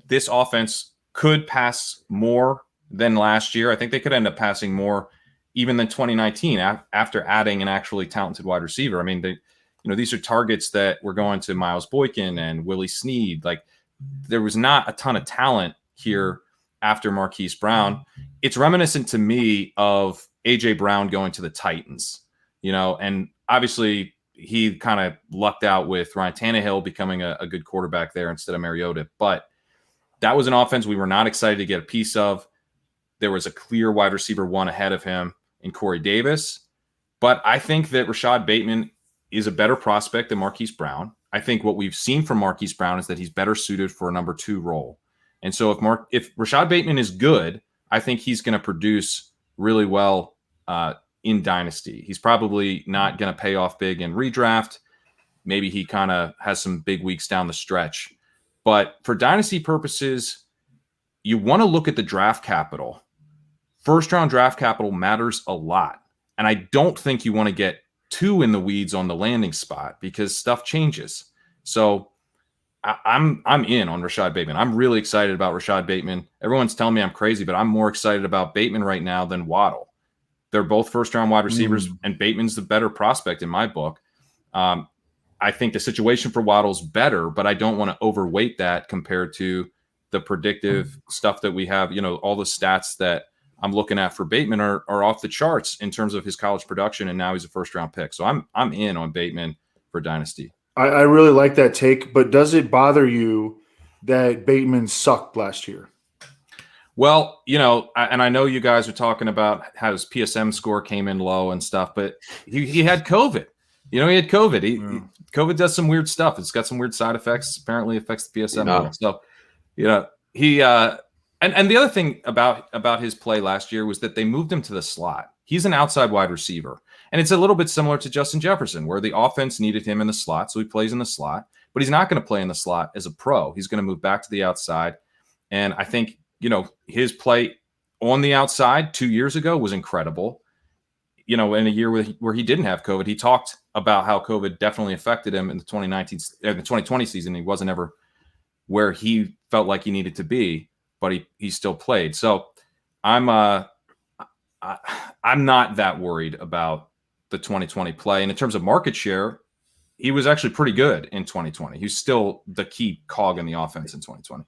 this offense could pass more than last year. I think they could end up passing more even than 2019 after adding an actually talented wide receiver. I mean, these are targets that were going to Miles Boykin and Willie Snead. Like, there was not a ton of talent here after Marquise Brown. It's reminiscent to me of A.J. Brown going to the Titans, and obviously he kind of lucked out with Ryan Tannehill becoming a good quarterback there instead of Mariota. But that was an offense we were not excited to get a piece of. There was a clear wide receiver one ahead of him in Corey Davis. But I think that Rashad Bateman is a better prospect than Marquise Brown. I think what we've seen from Marquise Brown is that he's better suited for a number 2 role. And so if Rashad Bateman is good, I think he's going to produce really well in Dynasty. He's probably not going to pay off big in redraft. Maybe he kind of has some big weeks down the stretch. But for Dynasty purposes, you want to look at the draft capital. First-round draft capital matters a lot. And I don't think you want to get too in the weeds on the landing spot because stuff changes. So I'm in on Rashad Bateman. I'm really excited about Rashad Bateman. Everyone's telling me I'm crazy, but I'm more excited about Bateman right now than Waddle. They're both first-round wide receivers, and Bateman's the better prospect in my book. I think the situation for Waddle's better, but I don't want to overweight that compared to the predictive stuff that we have. All the stats that I'm looking at for Bateman are off the charts in terms of his college production, and now he's a first-round pick. So I'm in on Bateman for Dynasty. I really like that take, but does it bother you that Bateman sucked last year? Well, and I know you guys are talking about how his PSM score came in low and stuff, but he had COVID. He had COVID. COVID does some weird stuff. It's got some weird side effects. Apparently affects the PSM. No. So, he and the other thing about his play last year was that they moved him to the slot. He's an outside wide receiver. And it's a little bit similar to Justin Jefferson, where the offense needed him in the slot. So he plays in the slot, but he's not going to play in the slot as a pro. He's going to move back to the outside. And I think, his play on the outside 2 years ago was incredible. In a year where he didn't have COVID, he talked about how COVID definitely affected him in the 2020 season. He wasn't ever where he felt like he needed to be, but he still played. So I'm not that worried about the 2020 play. And in terms of market share, he was actually pretty good in 2020. He's still the key cog in the offense in 2020.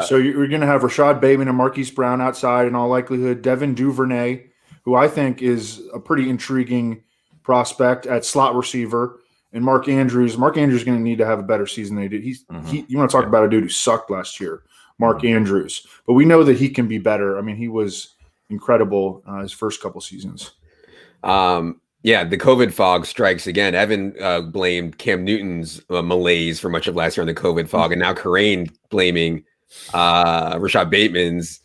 So you're going to have Rashad Bateman and Marquise Brown outside in all likelihood. Devin Duvernay, who I think is a pretty intriguing prospect at slot receiver, and Mark Andrews. Mark Andrews is going to need to have a better season than he did. You want to talk about a dude who sucked last year, Mark Andrews. But we know that he can be better. I mean, he was incredible his first couple seasons. Yeah, the COVID fog strikes again. Evan blamed Cam Newton's malaise for much of last year on the COVID fog, and now Kerrane blaming Rashad Bateman's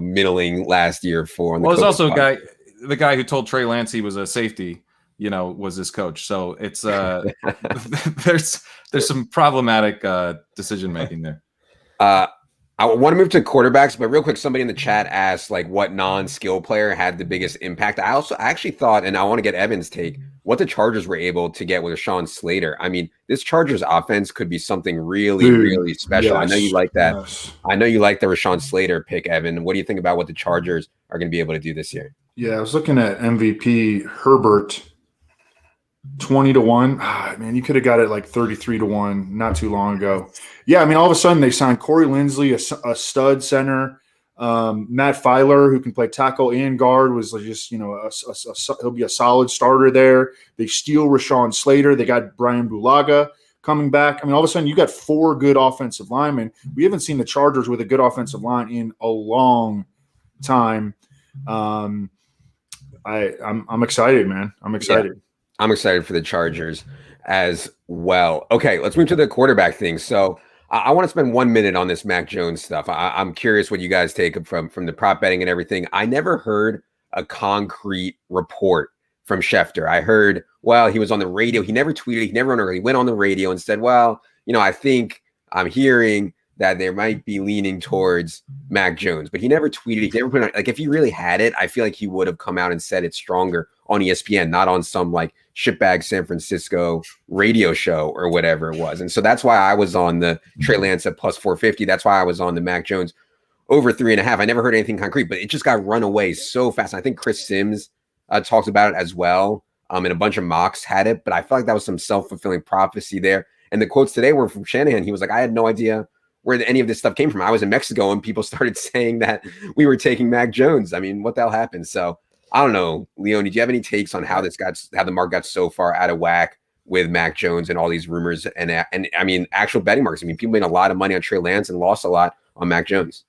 middling last year for. Well, there's also the guy who told Trey Lance he was a safety was his coach. So it's there's some problematic decision making there. I want to move to quarterbacks, but real quick, somebody in the chat asked like what non-skill player had the biggest impact. I actually thought, and I want to get Evan's take, what the Chargers were able to get with Rashawn Slater. I mean, this Chargers offense could be something really, really special. Yes, I know you like that. Yes. I know you like the Rashawn Slater pick, Evan. What do you think about what the Chargers are going to be able to do this year? Yeah, I was looking at MVP Herbert 20-1. Man, you could have got it like 33-1 not too long ago. Yeah, I mean, all of a sudden they signed Corey Linsley, a stud center. Matt Filer, who can play tackle and guard, was just he'll be a solid starter there. They steal Rashawn Slater. They got Brian Bulaga coming back. I mean, all of a sudden you got 4 good offensive linemen. We haven't seen the Chargers with a good offensive line in a long time. I'm excited, man. I'm excited. Yeah. I'm excited for the Chargers as well. Okay, let's move to the quarterback thing. So I want to spend 1 minute on this Mac Jones stuff. I'm curious what you guys take from the prop betting and everything. I never heard a concrete report from Schefter. I heard, well, he was on the radio. He never tweeted. He never he went on the radio and said, well, I think I'm hearing that there might be leaning towards Mac Jones, but he never tweeted. He never put on, like, if he really had it, I feel like he would have come out and said it stronger on ESPN, not on some like shitbag San Francisco radio show or whatever it was. And so that's why I was on the Trey Lance at plus 450. That's why I was on the Mac Jones over 3.5. I never heard anything concrete, but it just got run away so fast. I think Chris Sims talked about it as well. And a bunch of mocks had it, but I felt like that was some self-fulfilling prophecy there. And the quotes today were from Shanahan. He was like, I had no idea where any of this stuff came from. I was in Mexico and people started saying that we were taking Mac Jones. I mean, what the hell happened? So I don't know, Leone, do you have any takes on how the market got so far out of whack with Mac Jones and all these rumors and I mean, actual betting markets? I mean, people made a lot of money on Trey Lance and lost a lot on Mac Jones.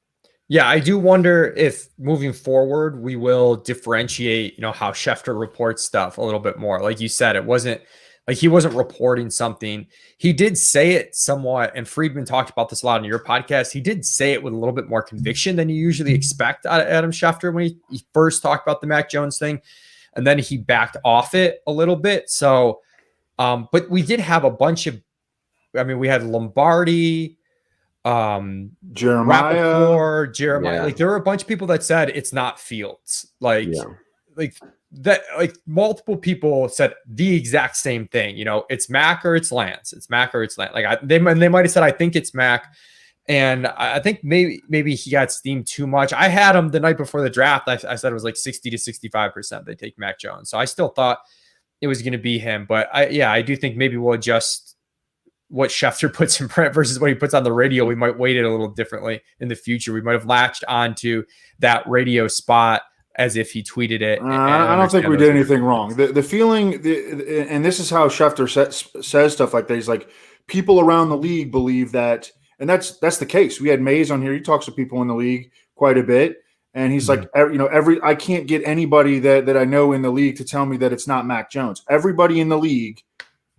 Yeah, I do wonder if moving forward, we will differentiate, how Schefter reports stuff a little bit more. Like you said, it wasn't like he wasn't reporting something. He did say it somewhat, and Friedman talked about this a lot on your podcast. He did say it with a little bit more conviction than you usually expect out of Adam Schefter when he first talked about the Mac Jones thing, and then he backed off it a little bit. So, but we did have a bunch of, we had Lombardi, Jeremiah, yeah. Like there were a bunch of people that said it's not Fields. Like multiple people said the exact same thing. It's Mac or it's Lance. It's Mac or it's Lance. Like they might have said I think it's Mac, and I think maybe he got steamed too much. I had him the night before the draft. I said it was like 60 to 65% they take Mac Jones. So I still thought it was going to be him, but I do think maybe we'll adjust what Schefter puts in print versus what he puts on the radio. We might weight it a little differently in the future. We might have latched onto that radio spot as if he tweeted it. I don't think we did anything wrong. The feeling, and this is how Schefter says stuff like that. He's like, people around the league believe that, and that's the case. We had Mays on here. He talks to people in the league quite a bit, and he's like, I can't get anybody that I know in the league to tell me that it's not Mac Jones. Everybody in the league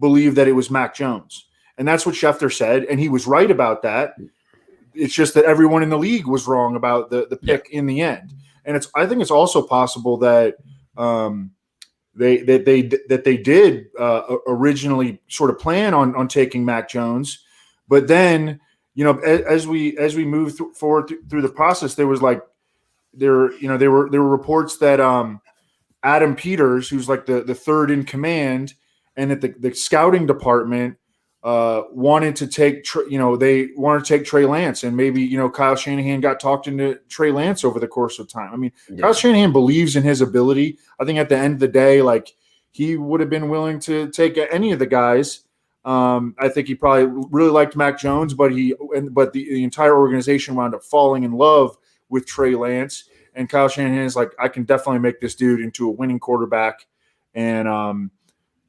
believed that it was Mac Jones. And that's what Schefter said, and he was right about that. It's just that everyone in the league was wrong about the pick in the end. And I think it's also possible that they did originally sort of plan on taking Mac Jones, but then as we move forward through the process, there was there were reports that Adam Peters, who's like the third in command, and that the scouting department wanted to take Trey Lance, and maybe Kyle Shanahan got talked into Trey Lance over the course of time. Kyle Shanahan believes in his ability. I think at the end of the day, he would have been willing to take any of the guys. I think he probably really liked Mac Jones, but the entire organization wound up falling in love with Trey Lance, and Kyle Shanahan is like, I can definitely make this dude into a winning quarterback, and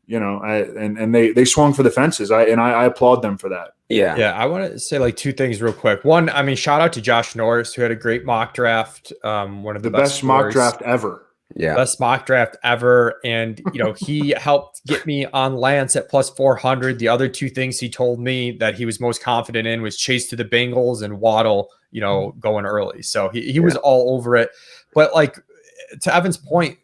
they swung for the fences. I applaud them for that. Yeah. I want to say two things real quick. One, shout out to Josh Norris, who had a great mock draft. One of the best mock draft ever. Yeah. Best mock draft ever. And, he helped get me on Lance at plus 400. The other two things he told me that he was most confident in was Chase to the Bengals and Waddle, going early. So he was all over it. But to Evan's point,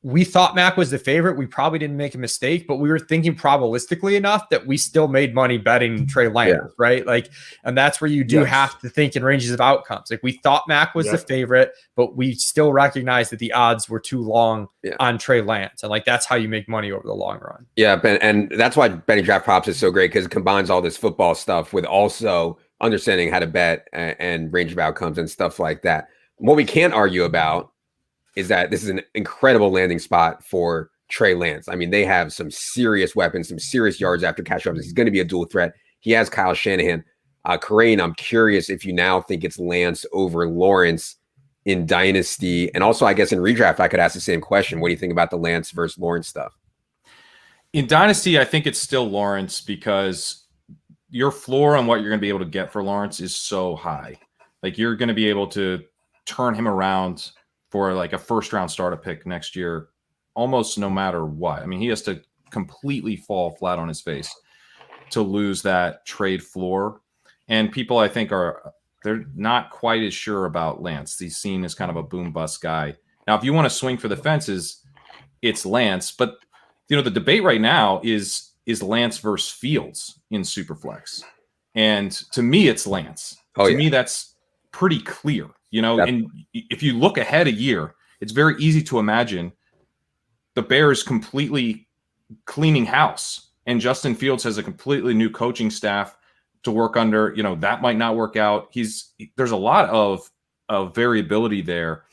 we thought Mac was the favorite. We probably didn't make a mistake, but we were thinking probabilistically enough that we still made money betting Trey Lance, right? Like, and that's where you do have to think in ranges of outcomes. Like, we thought Mac was the favorite, but we still recognize that the odds were too long on Trey Lance. And like, that's how you make money over the long run. Yeah. And that's why betting draft props is so great, because it combines all this football stuff with also understanding how to bet and range of outcomes and stuff like that. What we can't argue about is that this is an incredible landing spot for Trey Lance. I mean, they have some serious weapons, some serious yards after catch ups. He's going to be a dual threat. He has Kyle Shanahan. Kerrane, I'm curious if you now think it's Lance over Lawrence in Dynasty. And also, I guess in redraft, I could ask the same question. What do you think about the Lance versus Lawrence stuff? In Dynasty, I think it's still Lawrence, because your floor on what you're going to be able to get for Lawrence is so high. Like, you're going to be able to turn him around for like a first round startup pick next year, almost no matter what. I mean, he has to completely fall flat on his face to lose that trade floor. And people, I think, they're not quite as sure about Lance. He's seen as kind of a boom bust guy. Now, if you want to swing for the fences, it's Lance. But, the debate right now is Lance versus Fields in Superflex. And to me, it's Lance. To me, that's pretty clear. And if you look ahead a year, it's very easy to imagine the Bears completely cleaning house, and Justin Fields has a completely new coaching staff to work under. That might not work out. There's a lot of variability there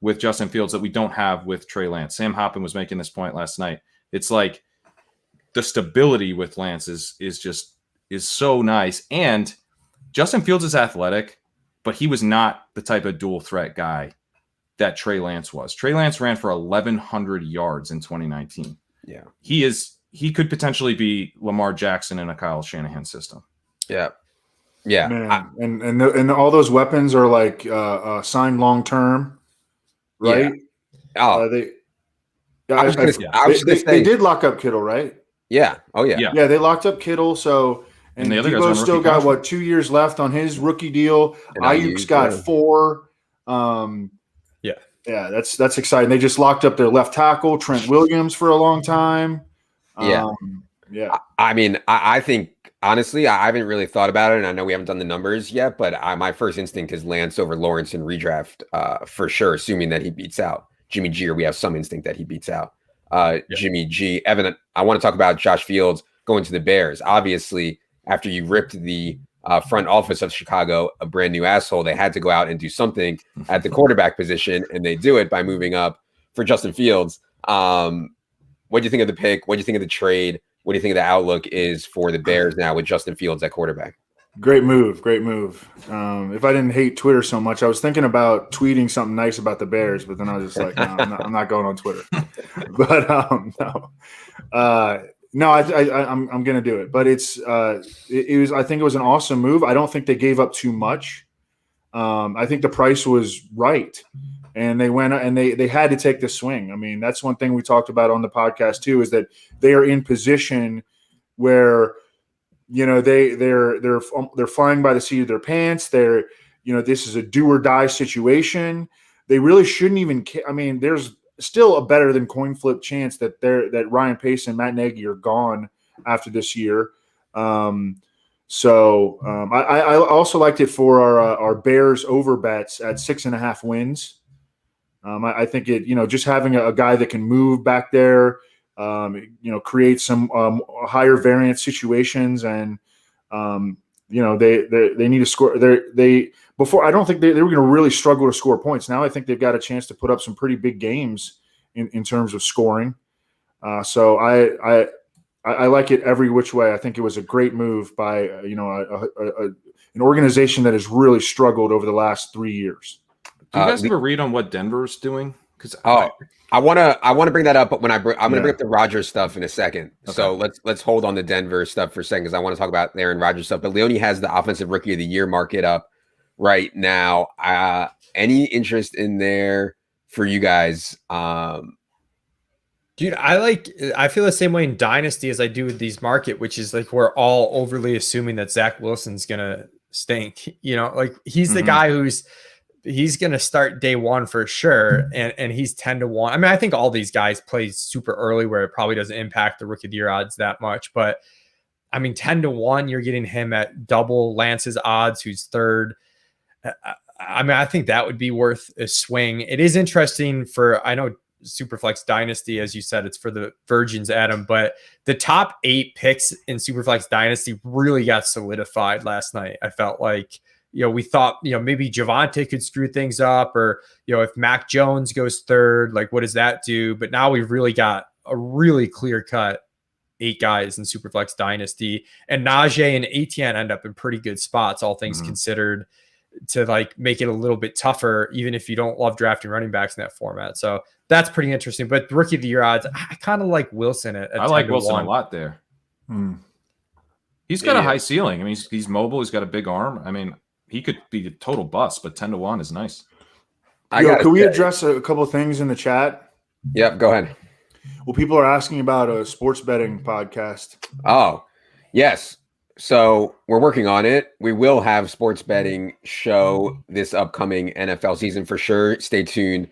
with Justin Fields that we don't have with Trey Lance. Sam Hoppen was making this point last night. It's like the stability with Lance is so nice. And Justin Fields is athletic, but he was not the type of dual threat guy that Trey Lance was. Trey Lance ran for 1,100 yards in 2019. Yeah. He could potentially be Lamar Jackson in a Kyle Shanahan system. Yeah. Yeah. Man. And all those weapons are like signed long-term, right? Yeah. They did lock up Kittle, right? Yeah. Oh yeah. Yeah. They locked up Kittle. So, and the other Debo's still got 2 years left on his rookie deal. Ayuk's got 4. Yeah, that's exciting. They just locked up their left tackle, Trent Williams, for a long time. Yeah. I mean, I think honestly, I haven't really thought about it, and I know we haven't done the numbers yet, but my first instinct is Lance over Lawrence in redraft for sure, assuming that he beats out Jimmy G, or we have some instinct that he beats out Jimmy G. Evan, I want to talk about Josh Fields going to the Bears. Obviously, after you ripped the front office of Chicago a brand new asshole, they had to go out and do something at the quarterback position, and they do it by moving up for Justin Fields. What do you think of the pick? What do you think of the trade? What do you think of the outlook is for the Bears now with Justin Fields at quarterback? Great move. If I didn't hate Twitter so much, I was thinking about tweeting something nice about the Bears, but then I was just like, no, I'm not going on Twitter. But no, I'm going to do it. But it was. I think it was an awesome move. I don't think they gave up too much. I think the price was right, and they went and they had to take the swing. I mean, that's one thing we talked about on the podcast too, is that they are in position where they're flying by the seat of their pants. This is a do or die situation. They really shouldn't even. I mean, there's still a better than coin flip chance that Ryan Pace and Matt Nagy are gone after this year. I also liked it for our Bears over bets at 6.5 wins. I think just having a guy that can move back there, create some higher variance situations, and they need to score. Before, I don't think they were going to really struggle to score points. Now I think they've got a chance to put up some pretty big games in terms of scoring. So I like it every which way. I think it was a great move by an organization that has really struggled over the last 3 years. Do you guys have a read on what Denver's doing? Because I want to bring that up, but I'm going to bring up the Rodgers stuff in a second. Okay. So let's hold on the Denver stuff for a second, because I want to talk about Aaron Rodgers stuff. But Leone has the Offensive Rookie of the Year market up right now. Any interest in there for you guys? Dude, I feel the same way in Dynasty as I do with these market, which is like we're all overly assuming that Zach Wilson's gonna stink. Like he's the guy who's he's going to start day one for sure. And he's 10-1. I mean, I think all these guys play super early where it probably doesn't impact the rookie of the year odds that much. But I mean, 10-1, you're getting him at double Lance's odds, who's third. I mean, I think that would be worth a swing. It is interesting I know Superflex Dynasty, as you said, it's for the virgins, Adam, but the top 8 picks in Superflex Dynasty really got solidified last night. I felt like, we thought, maybe Javonte could screw things up, or, if Mac Jones goes third, like, what does that do? But now we've really got a really clear cut 8 guys in Superflex Dynasty, and Najee and Etienne end up in pretty good spots, all things considered, to like make it a little bit tougher, even if you don't love drafting running backs in that format. So that's pretty interesting. But rookie of the year odds, I kind of like Wilson at I like Wilson a lot there. He's got a high ceiling. I mean, he's mobile. He's got a big arm. I mean, he could be a total bust, but 10-1 is nice. Can we address a couple of things in the chat? Yep, go ahead. Well, people are asking about a sports betting podcast. Oh, yes. So we're working on it. We will have sports betting show this upcoming NFL season for sure. Stay tuned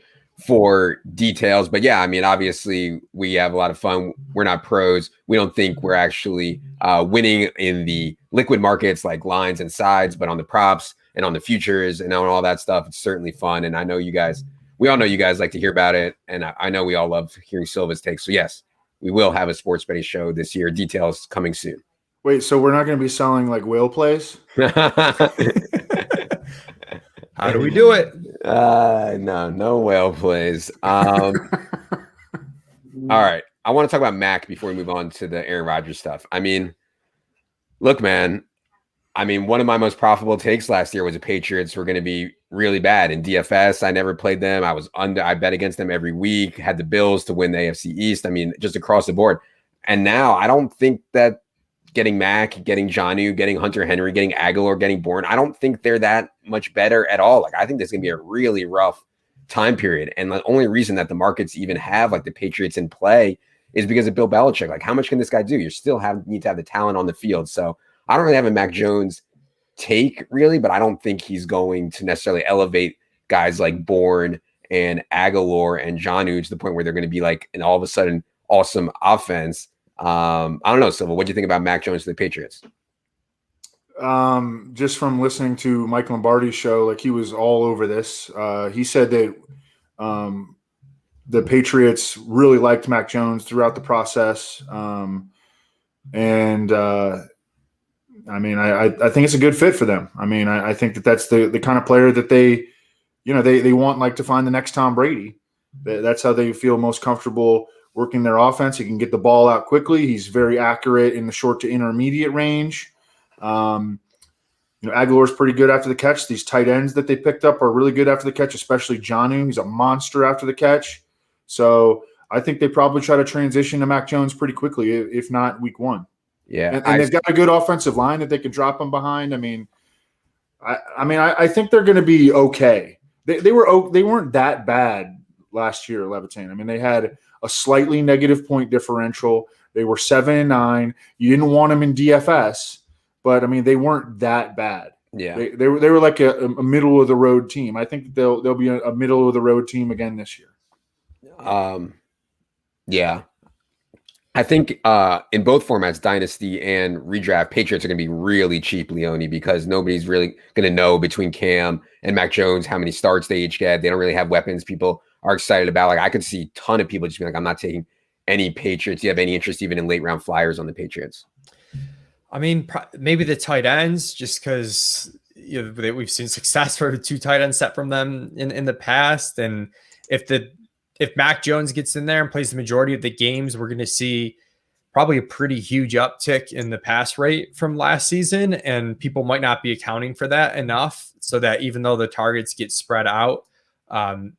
for details. But yeah, I mean, obviously we have a lot of fun. We're not pros. We don't think we're actually winning in the liquid markets like lines and sides, but on the props and on the futures and on all that stuff, it's certainly fun. And I know we all know you guys like to hear about it. And I know we all love hearing Silva's takes. So yes, we will have a sports betting show this year. Details coming soon. Wait, so we're not going to be selling like whale plays? How do we do it? No whale plays. All right. I want to talk about Mac before we move on to the Aaron Rodgers stuff. I mean, look, man. I mean, one of my most profitable takes last year was the Patriots were going to be really bad in DFS. I never played them. I bet against them every week, had the Bills to win the AFC East. I mean, just across the board. And now I don't think that getting Mac, getting Jonnu, getting Hunter Henry, getting Aguilar, getting Bourne, I don't think they're that much better at all. Like, I think there's going to be a really rough time period. And the only reason that the markets even have like the Patriots in play is because of Bill Belichick. Like, how much can this guy do? You still need to have the talent on the field. So I don't really have a Mac Jones take really, but I don't think he's going to necessarily elevate guys like Bourne and Aguilar and Jonnu to the point where they're going to be like an all of a sudden awesome offense. I don't know, Silva, what do you think about Mac Jones to the Patriots? Just from listening to Mike Lombardi's show, like he was all over this. He said that the Patriots really liked Mac Jones throughout the process. I mean, I think it's a good fit for them. I mean, I think that's the kind of player that they want like to find the next Tom Brady. That's how they feel most comfortable working their offense. He can get the ball out quickly. He's very accurate in the short to intermediate range. Aguilar's pretty good after the catch. These tight ends that they picked up are really good after the catch, especially Jonnu. He's a monster after the catch. So I think they probably try to transition to Mac Jones pretty quickly, if not week one. Yeah. And they've got a good offensive line that they can drop them behind. I mean, I think they're going to be okay. They weren't that bad last year, Levitan. I mean, they had a slightly negative point differential. They were 7-9. You didn't want them in DFS, but I mean, they weren't that bad. Yeah, they were like a middle of the road team. I think they'll be a middle of the road team again this year. Yeah, I think in both formats, Dynasty and Redraft, Patriots are going to be really cheap, Leone, because nobody's really going to know between Cam and Mac Jones how many starts they each get. They don't really have weapons people are excited about. Like, I could see a ton of people just be like, I'm not taking any Patriots. Do you have any interest even in late round flyers on the Patriots? I mean, maybe the tight ends, just because we've seen success for 2 tight ends set from them in the past. And if Mac Jones gets in there and plays the majority of the games, we're going to see probably a pretty huge uptick in the pass rate from last season. And people might not be accounting for that enough, so that even though the targets get spread out, and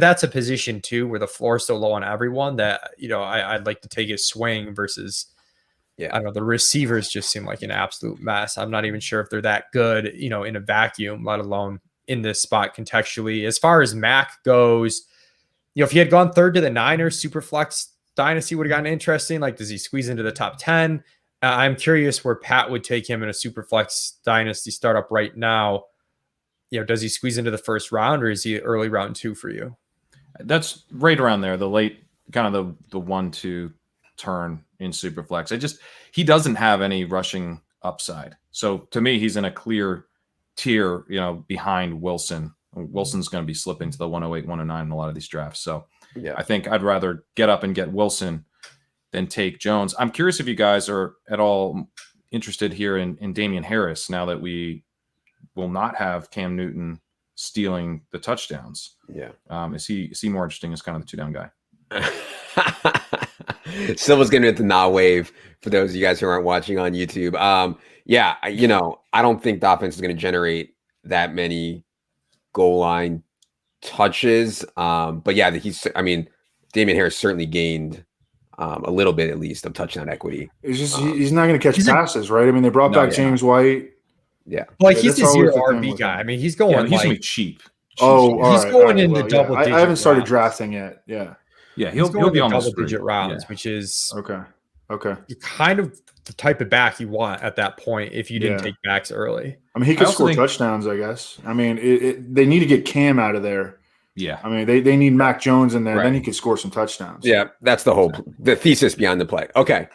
that's a position too where the floor is so low on everyone that I'd like to take a swing versus, I don't know, the receivers just seem like an absolute mess. I'm not even sure if they're that good, in a vacuum, let alone in this spot contextually. As far as Mac goes, if he had gone third to the Niners, Superflex Dynasty would have gotten interesting. Like, does he squeeze into the top 10? I'm curious where Pat would take him in a Superflex Dynasty startup right now. does he squeeze into the first round, or is he early round 2 for you? That's right around there, the late kind of the 1-2 turn in Superflex. He doesn't have any rushing upside. So to me, he's in a clear tier, behind Wilson. Wilson's going to be slipping to the 108, 109 in a lot of these drafts. So yeah, I think I'd rather get up and get Wilson than take Jones. I'm curious if you guys are at all interested here in Damian Harris now that we will not have Cam Newton stealing the touchdowns. Yeah. Is he more interesting as kind of the 2-down guy? Silva's getting at the nah wave for those of you guys who aren't watching on YouTube. I don't think the offense is going to generate that many goal line touches. But yeah, Damian Harris certainly gained a little bit at least of touchdown equity. It's just he's not going to catch passes, right? I mean, they brought back James White. Yeah, like he's a zero RB guy. I mean, he's going. He's going to be cheap. He's going in the double. I haven't started drafting yet. Yeah, he'll be almost double-digit rounds, which is okay. You're kind of the type of back you want at that point if you didn't take backs early. I mean, he could score touchdowns, I guess. I mean, they need to get Cam out of there. Yeah. I mean, they need Mac Jones in there. Right. Then he could score some touchdowns. Yeah, that's the thesis behind the play. Okay.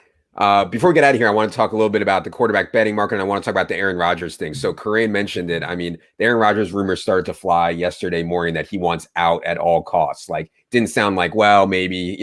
Before we get out of here, I want to talk a little bit about the quarterback betting market, and I want to talk about the Aaron Rodgers thing. So Kerrane mentioned it. I mean, the Aaron Rodgers rumors started to fly yesterday morning that he wants out at all costs. Like, didn't sound like, well, maybe,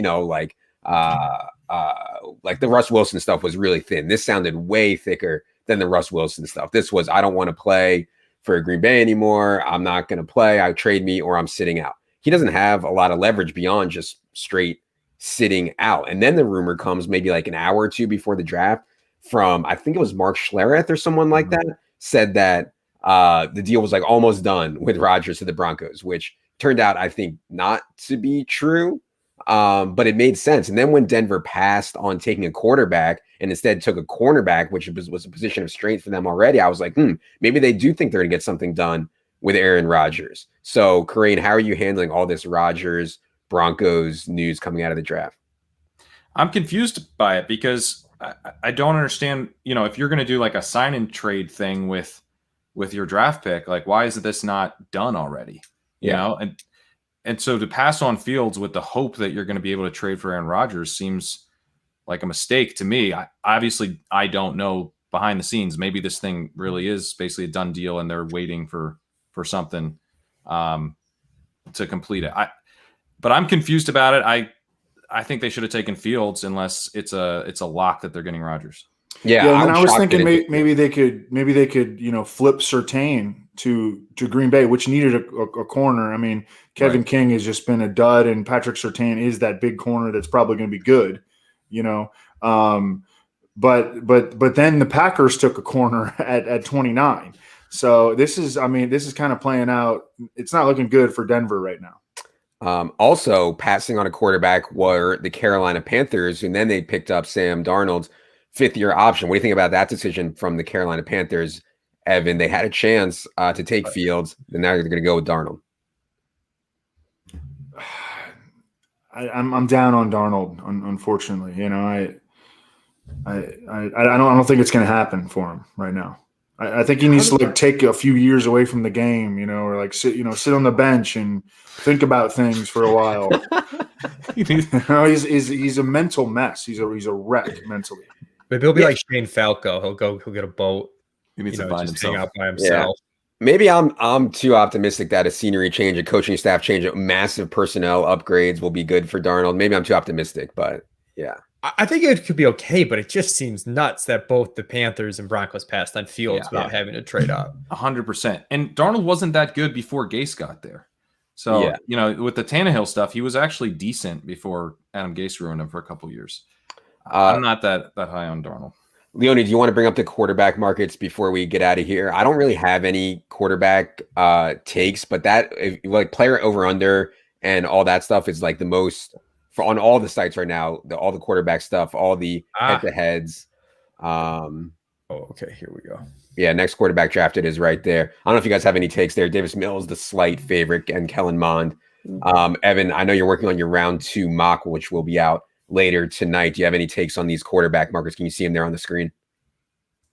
like the Russ Wilson stuff was really thin. This sounded way thicker than the Russ Wilson stuff. This was, I don't want to play for Green Bay anymore. I'm not going to play. I trade me or I'm sitting out. He doesn't have a lot of leverage beyond just straight sitting out. And then the rumor comes maybe like an hour or two before the draft from, I think it was Mark Schlereth or someone like that, said that the deal was like almost done with Rodgers to the Broncos, which turned out, I think, not to be true. But it made sense. And then when Denver passed on taking a quarterback and instead took a cornerback, which was a position of strength for them already, I was like, maybe they do think they're going to get something done with Aaron Rodgers. So, Kerrane, how are you handling all this Rodgers Broncos news coming out of the draft? I'm confused by it because I don't understand, if you're going to do like a sign and trade thing with your draft pick, like why is this not done already? You know, and so to pass on Fields with the hope that you're going to be able to trade for Aaron Rodgers seems like a mistake to me. I don't know behind the scenes. Maybe this thing really is basically a done deal and they're waiting for something to complete it. But I'm confused about it. I think they should have taken Fields unless it's a lock that they're getting Rodgers. Yeah, and I was thinking maybe they could flip Surtain to Green Bay, which needed a corner. I mean, Kevin King has just been a dud, and Patrick Surtain is that big corner that's probably going to be good, But then the Packers took a corner at 29. So this is kind of playing out. It's not looking good for Denver right now. Also passing on a quarterback were the Carolina Panthers, and then they picked up Sam Darnold's fifth-year option. What do you think about that decision from the Carolina Panthers, Evan? They had a chance to take Fields, and now they're going to go with Darnold. I'm down on Darnold, unfortunately. I don't think it's going to happen for him right now. I think he needs to take a few years away from the game, or sit on the bench and think about things for a while. He's a mental mess. He's a wreck mentally. Maybe he'll be like Shane Falco. He'll get a boat. He needs to find himself. Hang out by himself. Yeah. Maybe I'm too optimistic that a scenery change, a coaching staff change, massive personnel upgrades will be good for Darnold. Maybe I'm too optimistic, but yeah. I think it could be okay, but it just seems nuts that both the Panthers and Broncos passed on Fields without having to trade up. 100%. And Darnold wasn't that good before Gase got there. So, with the Tannehill stuff, he was actually decent before Adam Gase ruined him for a couple of years. I'm not that high on Darnold. Leone, do you want to bring up the quarterback markets before we get out of here? I don't really have any quarterback takes, but that player over under and all that stuff is like the most on all the sites right now. All the quarterback stuff, all the head-to-heads. Okay, here we go. Yeah, next quarterback drafted is right there. I don't know if you guys have any takes there. Davis Mills, the slight favorite, and Kellen Mond. Evan, I know you're working on your round 2 mock, which will be out later tonight. Do you have any takes on these quarterback markets? Can you see them there on the screen?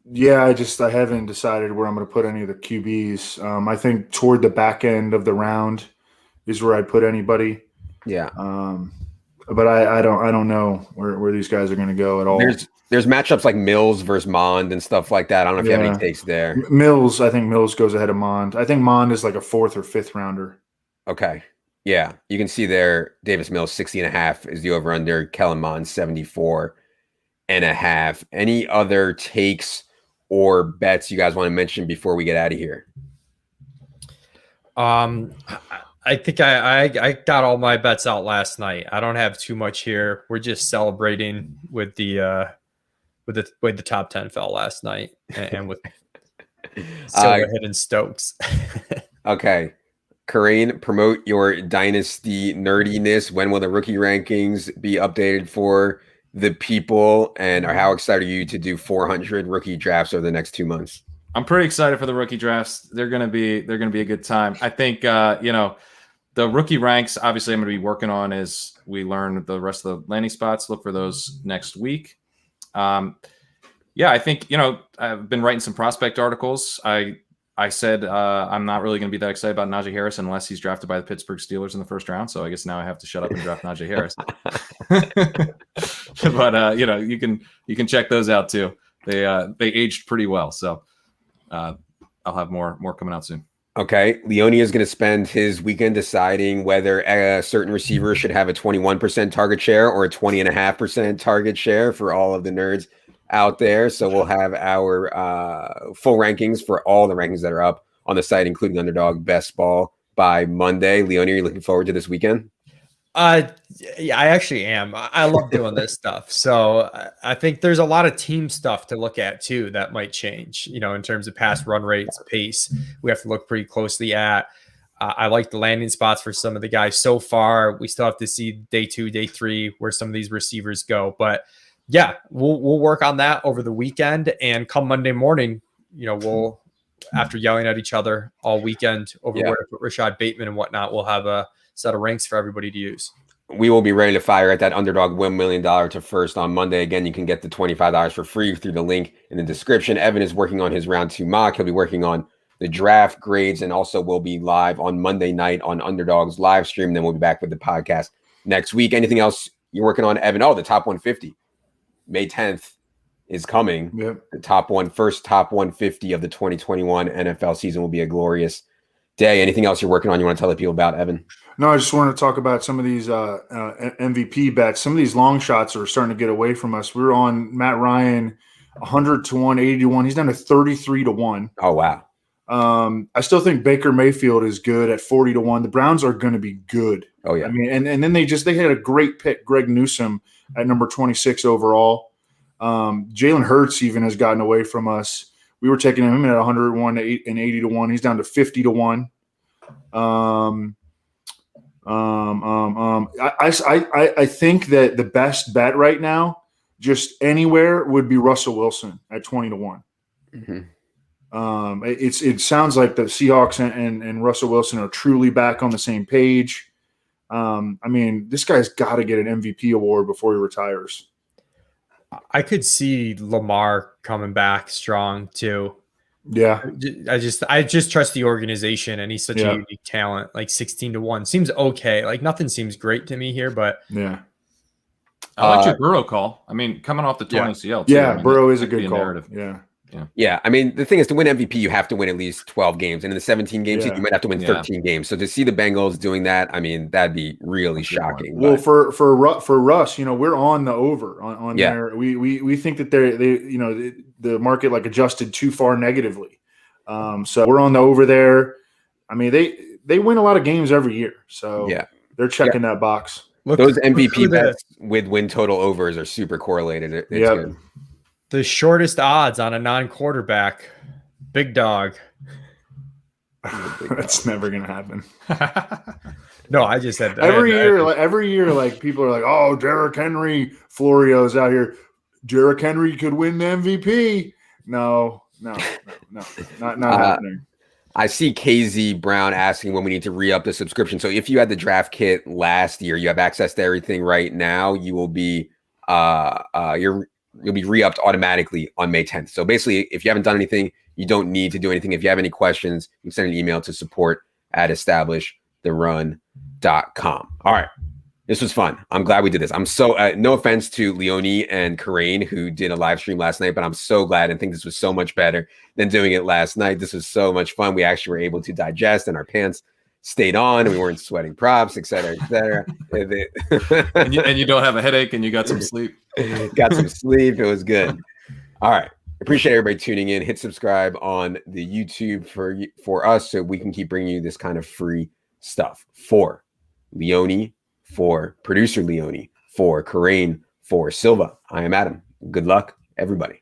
Yeah, I haven't decided where I'm going to put any of the QBs. I think toward the back end of the round is where I'd put anybody. Yeah. But I don't know where these guys are going to go at all. There's matchups like Mills versus Mond and stuff like that. I don't know if you have any takes there. Mills, I think Mills goes ahead of Mond. I think Mond is like a 4th or 5th rounder. Okay. Yeah. You can see there Davis Mills 60.5 is the over under. Kellen Mond 74.5. Any other takes or bets you guys want to mention before we get out of here? I think I got all my bets out last night. I don't have too much here. We're just celebrating with the way the top 10 fell last night and with Silva hitting Stokes. Okay. Kerrane, promote your dynasty nerdiness. When will the rookie rankings be updated for the people? And how excited are you to do 400 rookie drafts over the next 2 months? I'm pretty excited for the rookie drafts. They're gonna be a good time. I think the rookie ranks, obviously, I'm going to be working on as we learn the rest of the landing spots. Look for those next week. I think, I've been writing some prospect articles. I said I'm not really going to be that excited about Najee Harris unless he's drafted by the Pittsburgh Steelers in the first round. So I guess now I have to shut up and draft Najee Harris. But, you can check those out too. They aged pretty well. So I'll have more coming out soon. Okay. Leone is going to spend his weekend deciding whether a certain receiver should have a 21% target share or a 20.5% target share for all of the nerds out there. So we'll have our full rankings for all the rankings that are up on the site, including Underdog Best Ball by Monday. Leone, are you looking forward to this weekend? Yeah, I actually am. I love doing this stuff. So I think there's a lot of team stuff to look at too that might change, in terms of pass run rates, pace. We have to look pretty closely at. I like the landing spots for some of the guys so far. We still have to see day 2, day 3, where some of these receivers go. But yeah, we'll work on that over the weekend. And come Monday morning, we'll, after yelling at each other all weekend over where to put Rashad Bateman and whatnot, we'll have a set of ranks for everybody to use. We will be ready to fire at that Underdog $1 million to first on Monday. Again, you can get the $25 for free through the link in the description. Evan is working on his round 2 mock. He'll be working on the draft grades and also will be live on Monday night on Underdog's live stream. Then we'll be back with the podcast next week. Anything else you're working on, Evan? Oh, the top 150. May 10th is coming. Yep. The first top 150 of the 2021 NFL season will be a glorious day. Anything else you're working on you want to tell the people about, Evan? No, I just wanted to talk about some of these MVP bets. Some of these long shots are starting to get away from us. We were on Matt Ryan 100 to 1, 80 to 1. He's down to 33 to 1. Oh, wow. I still think Baker Mayfield is good at 40 to 1. The Browns are going to be good. Oh, yeah. I mean, and then they had a great pick, Greg Newsome at number 26 overall. Jalen Hurts even has gotten away from us. We were taking him at 101 and 80 to 1. He's down to 50 to 1. I think that the best bet right now, just anywhere, would be Russell Wilson at 20 to 1. Mm-hmm. It sounds like the Seahawks and Russell Wilson are truly back on the same page. This guy's got to get an MVP award before he retires. I could see Lamar coming back strong too. Yeah. I just trust the organization, and he's such a unique talent. Like 16 to 1 seems okay. Like nothing seems great to me here, but yeah. I like your Burrow call. Coming off the 20 CL. Too. Yeah, Burrow is a good call. Narrative. Yeah. The thing is, to win MVP, you have to win at least 12 games. And in the 17 games, you might have to win 13 games. So to see the Bengals doing that, that'd be really shocking. Well, for Russ, we're on the over on there. We think that the market adjusted too far negatively. So we're on the over there. They win a lot of games every year. So they're checking that box. Those MVP bets with win total overs are super correlated. It's good. The shortest odds on a non-quarterback, big dog. That's never gonna happen. No, I just said that. Every year, people are like, "Oh, Derrick Henry, Florio's out here. Derrick Henry could win the MVP." No, not happening. I see KZ Brown asking when we need to re-up the subscription. So if you had the draft kit last year, you have access to everything right now. You will be you'll be re-upped automatically on May 10th. So basically, if you haven't done anything, you don't need to do anything. If you have any questions, you can send an email to support@establishtherun.com. All right. This was fun. I'm glad we did this. I'm so, no offense to Leone and Kerrane, who did a live stream last night, but I'm so glad and think this was so much better than doing it last night. This was so much fun. We actually were able to digest, and our pants stayed on, and we weren't sweating props, et cetera, et cetera. and you don't have a headache, and you got some sleep. Got some sleep. It was good. All right. Appreciate everybody tuning in. Hit subscribe on the YouTube for us so we can keep bringing you this kind of free stuff. For Leone, for producer Leone, for Kerrane, for Silva, I am Adam. Good luck, everybody.